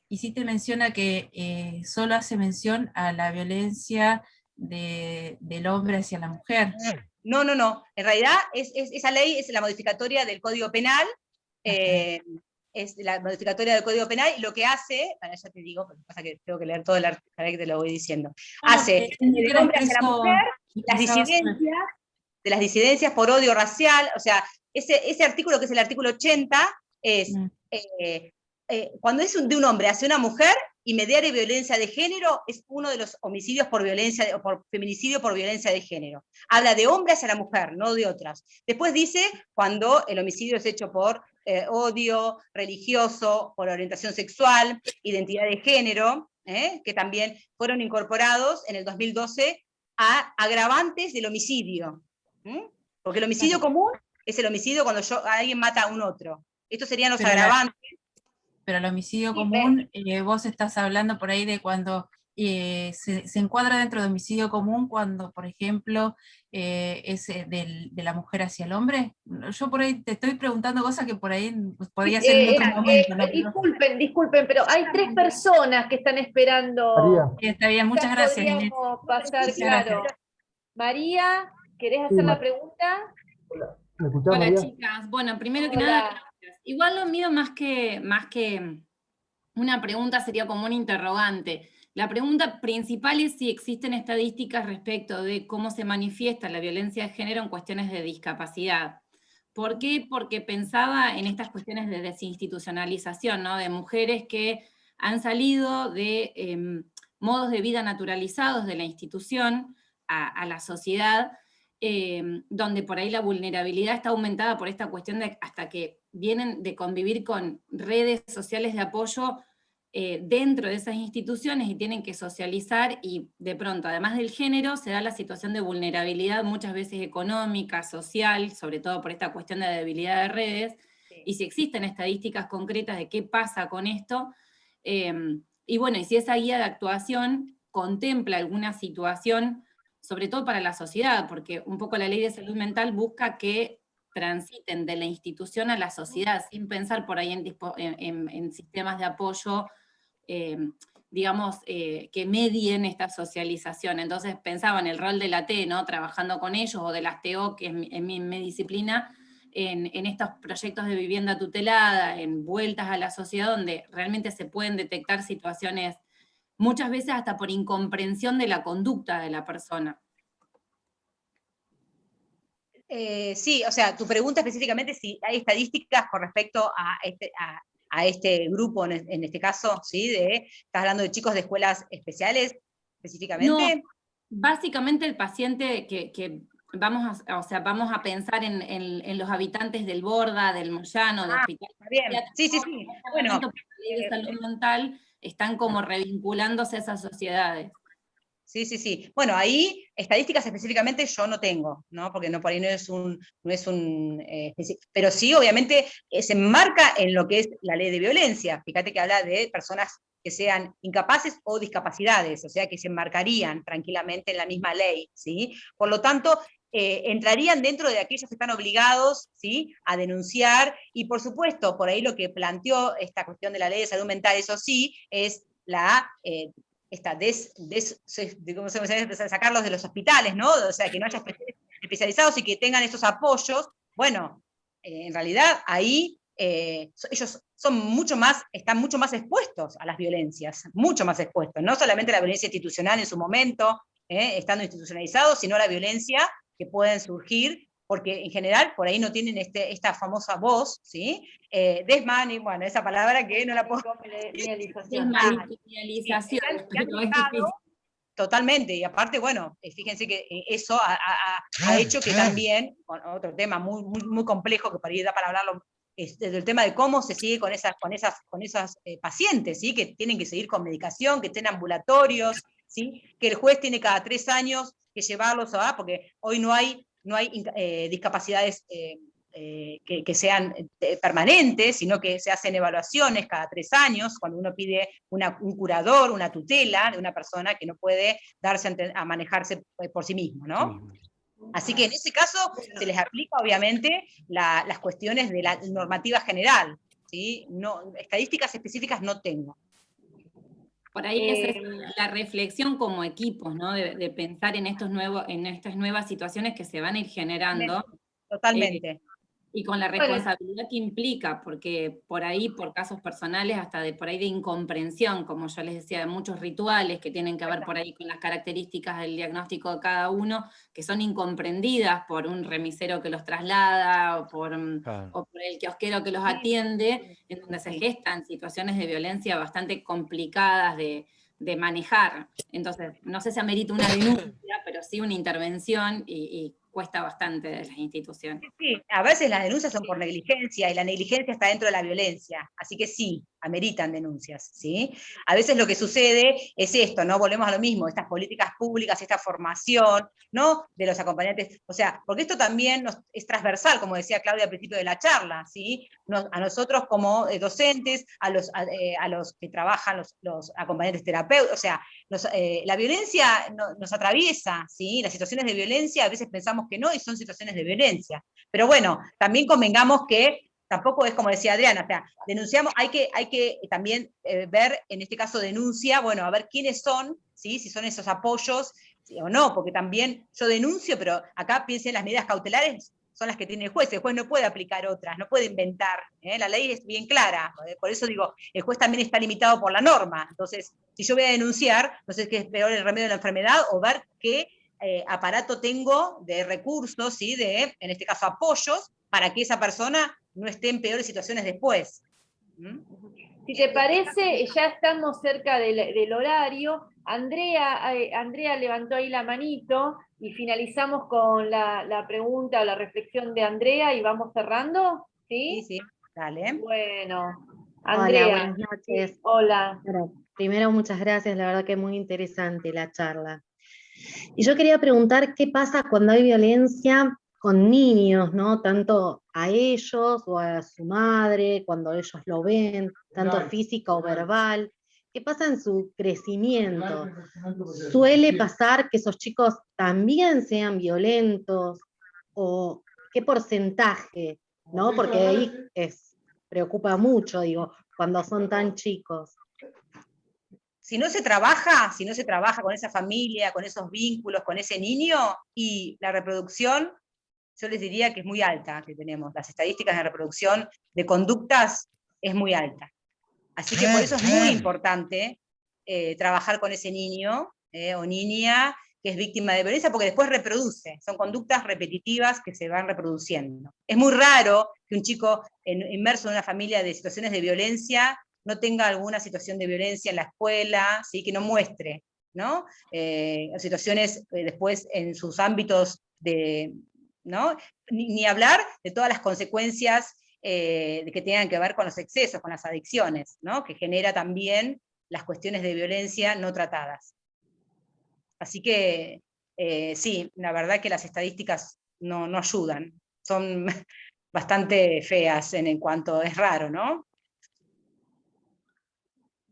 hiciste mención a que solo hace mención a la violencia del hombre hacia la mujer. No. En realidad, esa ley es la modificatoria del Código Penal, es la modificatoria del Código Penal, y lo que hace, bueno, ya te digo, porque pasa que tengo que leer todo el artículo, que te lo voy diciendo, hace del hombre hacia la mujer, de las disidencias por odio racial, o sea, ese artículo, que es el artículo 80, es cuando es de un hombre hacia una mujer y mediar violencia de género, es uno de los homicidios por violencia, o por feminicidio por violencia de género. Habla de hombre hacia la mujer, no de otras. Después dice cuando el homicidio es hecho por odio religioso, por orientación sexual, identidad de género, que también fueron incorporados en el 2012 a agravantes del homicidio. Porque el homicidio común es el homicidio cuando alguien mata a un otro. Estos serían los agravantes. Pero el homicidio común, vos estás hablando por ahí de cuando se encuadra dentro de homicidio común cuando, por ejemplo, es de la mujer hacia el hombre. Yo por ahí te estoy preguntando cosas que por ahí podría ser en otro momento. ¿No? Disculpen, pero hay 3 personas que están esperando. Está bien, muchas Ya gracias, Inés. podríamos pasar, Muchas claro. gracias. María, ¿querés hacer la pregunta? ¿Me escuchás, Hola, María? chicas. Bueno, primero que Hola. nada, gracias. Igual lo mío más que una pregunta sería como un interrogante. La pregunta principal es si existen estadísticas respecto de cómo se manifiesta la violencia de género en cuestiones de discapacidad. ¿Por qué? Porque pensaba en estas cuestiones de desinstitucionalización, ¿no? De mujeres que han salido de modos de vida naturalizados de la institución a la sociedad, donde por ahí la vulnerabilidad está aumentada por esta cuestión de hasta que vienen de convivir con redes sociales de apoyo dentro de esas instituciones y tienen que socializar, y de pronto, además del género, se da la situación de vulnerabilidad muchas veces económica, social, sobre todo por esta cuestión de debilidad de redes, y si existen estadísticas concretas de qué pasa con esto, y bueno, y si esa guía de actuación contempla alguna situación, sobre todo para la sociedad, porque un poco la ley de salud mental busca que transiten de la institución a la sociedad, sin pensar por ahí en sistemas de apoyo, digamos, que medien esta socialización. Entonces pensaba en el rol de la T, ¿no? Trabajando con ellos, o de las TO, que es mi disciplina, en estos proyectos de vivienda tutelada, en vueltas a la sociedad, donde realmente se pueden detectar situaciones, muchas veces hasta por incomprensión de la conducta de la persona. Sí, o sea, tu pregunta específicamente si hay estadísticas con respecto a este grupo, en este caso, ¿sí? ¿Estás hablando de chicos de escuelas especiales específicamente? No, básicamente el paciente que vamos a pensar en los habitantes del Borda, del Moyano, de Hospital. Está bien, sí. Bueno, por la ley de salud mental están como revinculándose a esas sociedades. Sí. Bueno, ahí estadísticas específicamente yo no tengo, ¿no? Porque por ahí no es un pero sí, obviamente, se enmarca en lo que es la ley de violencia. Fíjate que habla de personas que sean incapaces o discapacidades, o sea, que se enmarcarían tranquilamente en la misma ley, ¿sí? Por lo tanto, entrarían dentro de aquellos que están obligados, ¿sí?, a denunciar, y por supuesto, por ahí lo que planteó esta cuestión de la ley de salud mental, eso sí, es ¿cómo se llama? Sacarlos de los hospitales, ¿no? O sea, que no haya especializados y que tengan esos apoyos. Bueno, en realidad ahí ellos están mucho más expuestos a las violencias, mucho más expuestos, no solamente a la violencia institucional en su momento, estando institucionalizados, sino a la violencia que pueden surgir, porque en general por ahí no tienen esta famosa voz, ¿sí? Desmani, bueno, esa palabra que no la puedo... Desmaterialización. Totalmente, y aparte, bueno, fíjense que eso ha hecho que también, otro tema muy complejo, que por ahí da para hablarlo, es el tema de cómo se sigue con esas pacientes, ¿sí? Que tienen que seguir con medicación, que estén ambulatorios, ¿sí? Que el juez tiene cada 3 años que llevarlos a, porque hoy no hay discapacidades que sean permanentes, sino que se hacen evaluaciones cada 3 años, cuando uno pide un curador, una tutela de una persona que no puede darse a manejarse por sí mismo, ¿no? Así que en ese caso se les aplica obviamente las cuestiones de la normativa general, ¿sí? No, estadísticas específicas no tengo. Por ahí esa es la reflexión como equipos, ¿no? De pensar en estas nuevas situaciones que se van a ir generando. Totalmente. Y con la responsabilidad que implica, porque por ahí, por casos personales, hasta por ahí de incomprensión, como yo les decía, de muchos rituales que tienen que ver por ahí con las características del diagnóstico de cada uno, que son incomprendidas por un remisero que los traslada, o por el kiosquero que los atiende, en donde se gestan situaciones de violencia bastante complicadas de manejar. Entonces, no sé si amerita una denuncia, pero sí una intervención y cuesta bastante de las instituciones. Sí, a veces las denuncias son por negligencia, y la negligencia está dentro de la violencia, así que sí, ameritan denuncias, ¿sí? A veces lo que sucede es esto, ¿no? Volvemos a lo mismo, estas políticas públicas, esta formación, ¿no? De los acompañantes, o sea, porque esto también es transversal, como decía Claudia al principio de la charla, ¿sí? A nosotros como docentes, a los que trabajan, los acompañantes terapeutas, o sea, la violencia nos atraviesa, ¿sí? Las situaciones de violencia a veces pensamos que no, y son situaciones de violencia. Pero bueno, también convengamos que tampoco es como decía Adriana, o sea, denunciamos, hay que también ver, en este caso denuncia, bueno, a ver quiénes son, ¿sí? Si son esos apoyos, ¿sí? O no, porque también yo denuncio, pero acá piensen las medidas cautelares son las que tiene el juez no puede aplicar otras, no puede inventar, la ley es bien clara, por eso digo, el juez también está limitado por la norma, entonces, si yo voy a denunciar, no sé qué es peor, el remedio de la enfermedad, o ver qué aparato tengo de recursos, ¿sí? En este caso apoyos, para que esa persona no esté en peores situaciones después. Si te parece, ya estamos cerca del horario. Andrea levantó ahí la manito y finalizamos con la pregunta o la reflexión de Andrea y vamos cerrando, ¿sí? Sí, dale. Bueno, Hola, Andrea. buenas noches. Sí, hola. Bueno, primero, muchas gracias, la verdad que es muy interesante la charla. Y yo quería preguntar qué pasa cuando hay violencia con niños, ¿no? Tanto a ellos o a su madre, cuando ellos lo ven, tanto física o verbal. ¿Qué pasa en su crecimiento? ¿Suele pasar que esos chicos también sean violentos? ¿O qué porcentaje? ¿No? Porque ahí preocupa mucho, digo, cuando son tan chicos. Si no se trabaja con esa familia, con esos vínculos, con ese niño, y la reproducción, yo les diría que es muy alta que tenemos. Las estadísticas de reproducción de conductas es muy alta. Así que por eso es muy importante trabajar con ese niño o niña que es víctima de violencia, porque después reproduce, son conductas repetitivas que se van reproduciendo. Es muy raro que un chico inmerso en una familia de situaciones de violencia no tenga alguna situación de violencia en la escuela, ¿sí? Que no muestre, ¿no? Situaciones después en sus ámbitos ¿no? Ni hablar de todas las consecuencias que tengan que ver con los excesos, con las adicciones, ¿no? Que genera también las cuestiones de violencia no tratadas. Así que, sí, la verdad que las estadísticas no ayudan, son bastante feas en cuanto es raro, ¿no?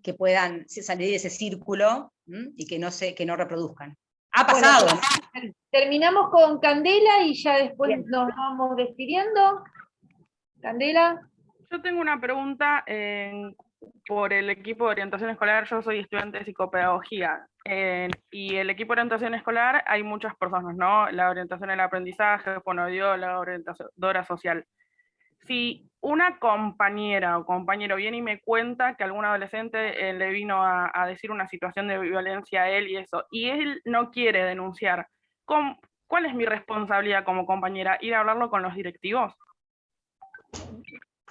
Que puedan salir de ese círculo y que no reproduzcan. Ha pasado. Bueno, terminamos con Candela y ya después Bien. nos vamos despidiendo. Candela. Yo tengo una pregunta por el equipo de orientación escolar. Yo soy estudiante de psicopedagogía y el equipo de orientación escolar hay muchas personas, ¿no? La orientación al aprendizaje, fonoaudióloga, orientadora social. Si una compañera o compañero viene y me cuenta que algún adolescente le vino a decir una situación de violencia a él y eso, y él no quiere denunciar, ¿cuál es mi responsabilidad como compañera? ¿Ir a hablarlo con los directivos?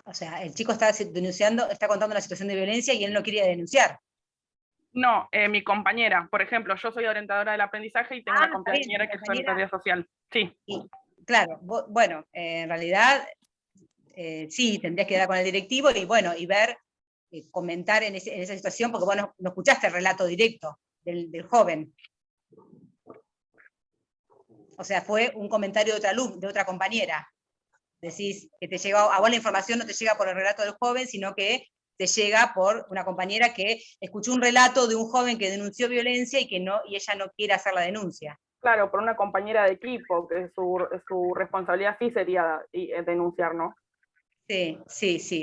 O sea, el chico está denunciando, está contando una situación de violencia y él no quería denunciar. No, mi compañera, por ejemplo, yo soy orientadora del aprendizaje y tengo una compañera que es orientadora social. Sí. Y, claro, bueno, en realidad sí, tendrías que dar con el directivo y bueno, y ver, comentar en esa situación, porque vos no escuchaste el relato directo, del joven. O sea, fue un comentario de otra compañera. Decís que te llega, a vos la información no te llega por el relato del joven, sino que te llega por una compañera que escuchó un relato de un joven que denunció violencia y ella no quiere hacer la denuncia. Claro, por una compañera de equipo, que su responsabilidad sí sería denunciar, ¿no? Sí,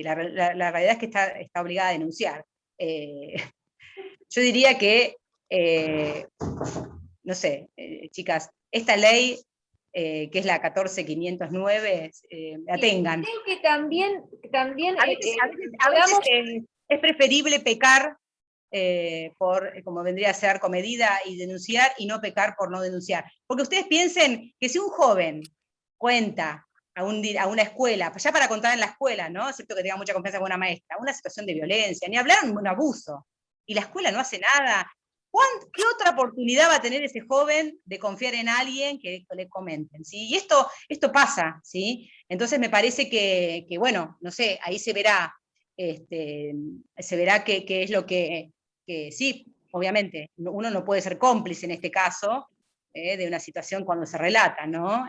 la realidad es que está obligada a denunciar. Yo diría que, no sé, chicas, esta ley, que es la 14509, la tengan. Creo que también A veces es preferible pecar como vendría a ser comedida y denunciar, y no pecar por no denunciar. Porque ustedes piensen que si un joven cuenta a una escuela, ya para contar en la escuela, ¿no? Excepto que tenga mucha confianza con una maestra, una situación de violencia, ni hablar de un abuso, y la escuela no hace nada, ¿qué otra oportunidad va a tener ese joven de confiar en alguien que le comenten? ¿Sí? Y esto pasa, ¿sí? Entonces me parece que bueno, no sé, ahí se verá qué es lo que sí, obviamente, uno no puede ser cómplice en este caso, de una situación cuando se relata, ¿no?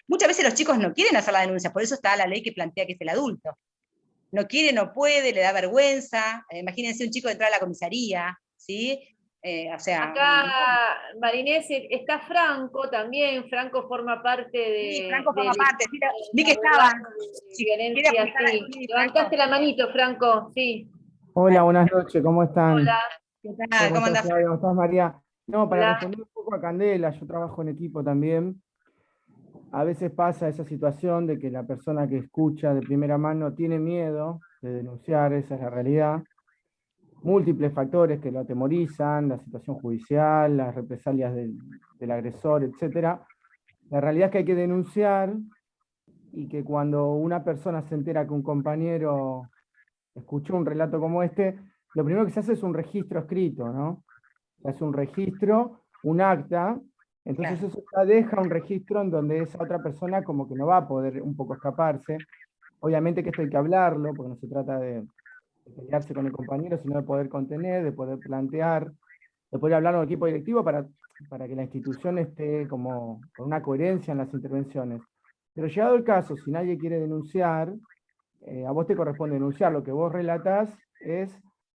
Muchas veces los chicos no quieren hacer la denuncia, por eso está la ley que plantea que es el adulto. No quiere, no puede, le da vergüenza. Imagínense un chico entrar a la comisaría, ¿sí? O sea, acá, Marinés, está Franco también. Franco forma parte de... Sí, Franco forma parte. Vi que estaban. Violencia, sí. Levantaste la manito, Franco, sí. Hola, buenas noches, ¿cómo están? Hola. ¿Qué tal? ¿Cómo andás? ¿Cómo estás, María? No, para Hola. responder un poco a Candela, yo trabajo en equipo también. A veces pasa esa situación de que la persona que escucha de primera mano tiene miedo de denunciar, esa es la realidad. Múltiples factores que lo atemorizan, la situación judicial, las represalias del agresor, etc. La realidad es que hay que denunciar, y que cuando una persona se entera que un compañero escuchó un relato como este, lo primero que se hace es un registro escrito, ¿no? Se hace un registro, un acta, entonces Claro. eso ya deja un registro en donde esa otra persona como que no va a poder un poco escaparse. Obviamente que esto hay que hablarlo, porque no se trata de pelearse con el compañero, sino de poder contener, de poder plantear, de poder hablar con el equipo directivo para que la institución esté como con una coherencia en las intervenciones. Pero llegado el caso, si nadie quiere denunciar, a vos te corresponde denunciar. Lo que vos relatás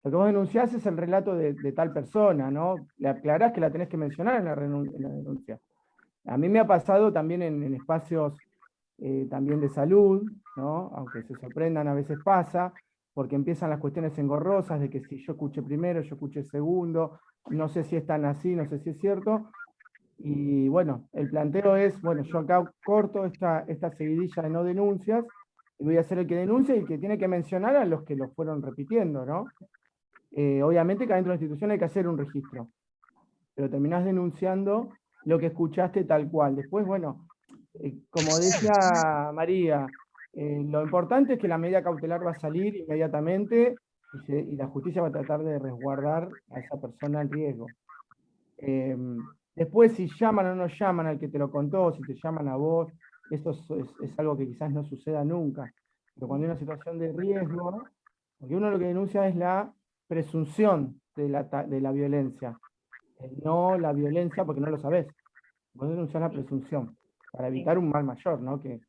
lo que vos denunciás es el relato de tal persona, ¿no? Le aclarás que la tenés que mencionar en la denuncia. A mí me ha pasado también en espacios también de salud, ¿no? Aunque se sorprendan, a veces pasa, porque empiezan las cuestiones engorrosas de que si yo escuché primero, yo escuché segundo, no sé si es tan así, no sé si es cierto. Y bueno, el planteo es, bueno, yo acá corto esta seguidilla de no denuncias, y voy a ser el que denuncia y el que tiene que mencionar a los que lo fueron repitiendo, ¿no? Obviamente que adentro de la institución hay que hacer un registro, pero terminás denunciando lo que escuchaste tal cual. Después, bueno, como decía María, lo importante es que la medida cautelar va a salir inmediatamente, y la justicia va a tratar de resguardar a esa persona en riesgo. Después, si llaman o no llaman al que te lo contó, si te llaman a vos, eso es algo que quizás no suceda nunca. Pero cuando hay una situación de riesgo, porque uno lo que denuncia es la presunción de la violencia, no la violencia porque no lo sabés. Vos denunciás la presunción, para evitar un mal mayor, ¿no? Que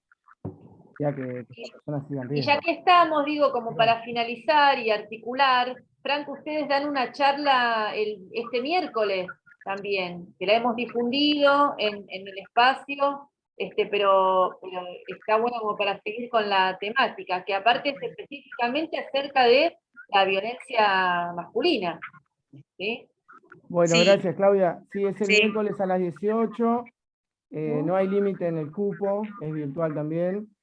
las personas sigan Y riesgo. ya que estamos, digo, como para finalizar y articular, Franco, ustedes dan una charla este miércoles también, que la hemos difundido en el espacio, pero está bueno como para seguir con la temática, que aparte es específicamente acerca de la violencia masculina, ¿sí? Bueno, Sí. gracias, Claudia. Sí, es el Sí. miércoles a las 18. No hay límite en el cupo, es virtual también.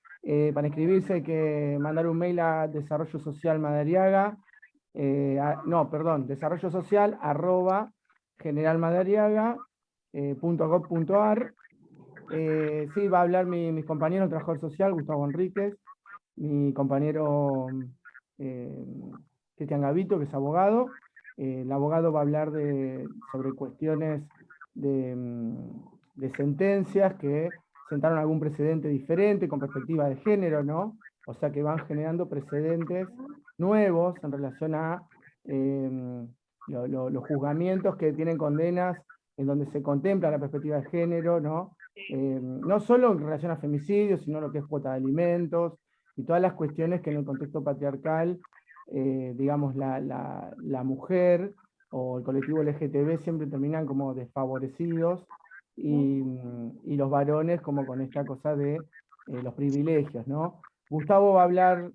Para inscribirse hay que mandar un mail a Desarrollo Social Madariaga, Desarrollo Social @generalmadariaga.gov.ar. Sí, va a hablar mis compañeros, el trabajador social, Gustavo Enríquez, mi compañero Cristian Gavito, que es abogado. El abogado va a hablar sobre cuestiones de sentencias que sentaron algún precedente diferente con perspectiva de género, ¿no? O sea que van generando precedentes nuevos en relación a los juzgamientos que tienen condenas en donde se contempla la perspectiva de género, ¿no? No solo en relación a femicidios, sino lo que es cuota de alimentos, y todas las cuestiones que en el contexto patriarcal, digamos, la mujer o el colectivo LGTB siempre terminan como desfavorecidos, y los varones como con esta cosa de los privilegios, ¿no? Gustavo va a hablar,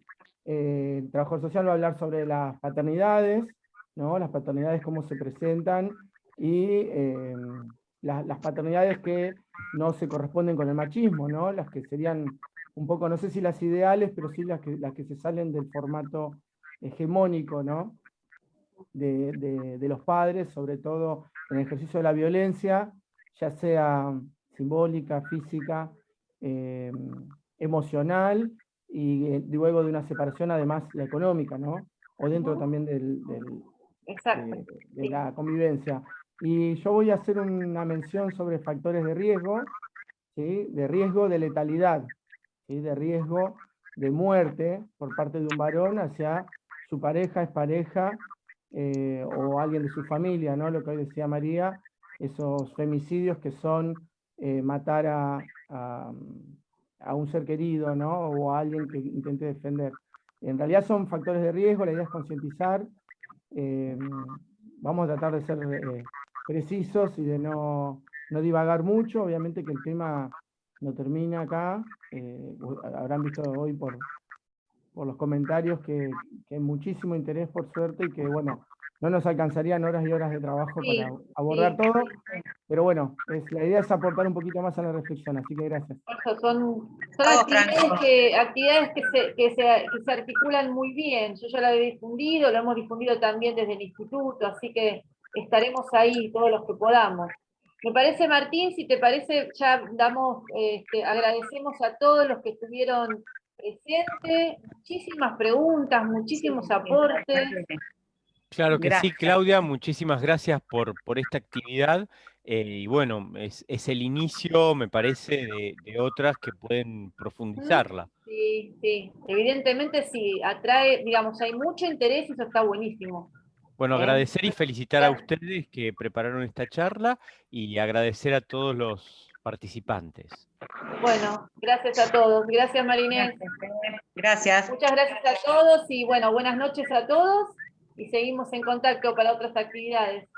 el trabajador social va a hablar sobre las paternidades, ¿no? Las paternidades, cómo se presentan, y las paternidades que no se corresponden con el machismo, ¿no? Las que serían un poco, no sé si las ideales, pero sí las que se salen del formato hegemónico, ¿no? De los padres, sobre todo en el ejercicio de la violencia, ya sea simbólica, física, emocional, y luego de una separación además la económica, ¿no? O dentro también Exacto. de la convivencia. Y yo voy a hacer una mención sobre factores de riesgo, ¿sí? De riesgo de letalidad, ¿sí? De riesgo de muerte por parte de un varón hacia su pareja, expareja, o alguien de su familia, ¿no? Lo que hoy decía María, esos femicidios que son matar a un ser querido, ¿no? O a alguien que intente defender. En realidad son factores de riesgo, la idea es concientizar. Vamos a tratar de ser precisos y de no divagar mucho. Obviamente que el tema no termina acá. Habrán visto hoy por los comentarios que hay muchísimo interés, por suerte, y que, bueno, no nos alcanzarían horas y horas de trabajo Sí, para abordar sí. todo, pero bueno, la idea es aportar un poquito más a la reflexión, así que gracias. Eso son Vamos, actividades, Franco. actividades que se articulan muy bien. Yo ya la he difundido, lo hemos difundido también desde el instituto, así que estaremos ahí todos los que podamos. Me parece, Martín, si te parece, ya agradecemos a todos los que estuvieron presentes, muchísimas preguntas, muchísimos aportes. Claro que sí, Gracias. Claudia, muchísimas gracias por esta actividad. Y bueno, es el inicio, me parece, de otras que pueden profundizarla. Sí, sí, evidentemente sí, atrae, digamos, hay mucho interés y eso está buenísimo. Bueno, agradecer y felicitar a Gracias. ustedes que prepararon esta charla y agradecer a todos los participantes. Bueno, gracias a todos. Gracias, Marinés. Gracias. Muchas gracias a todos y bueno, buenas noches a todos y seguimos en contacto para otras actividades.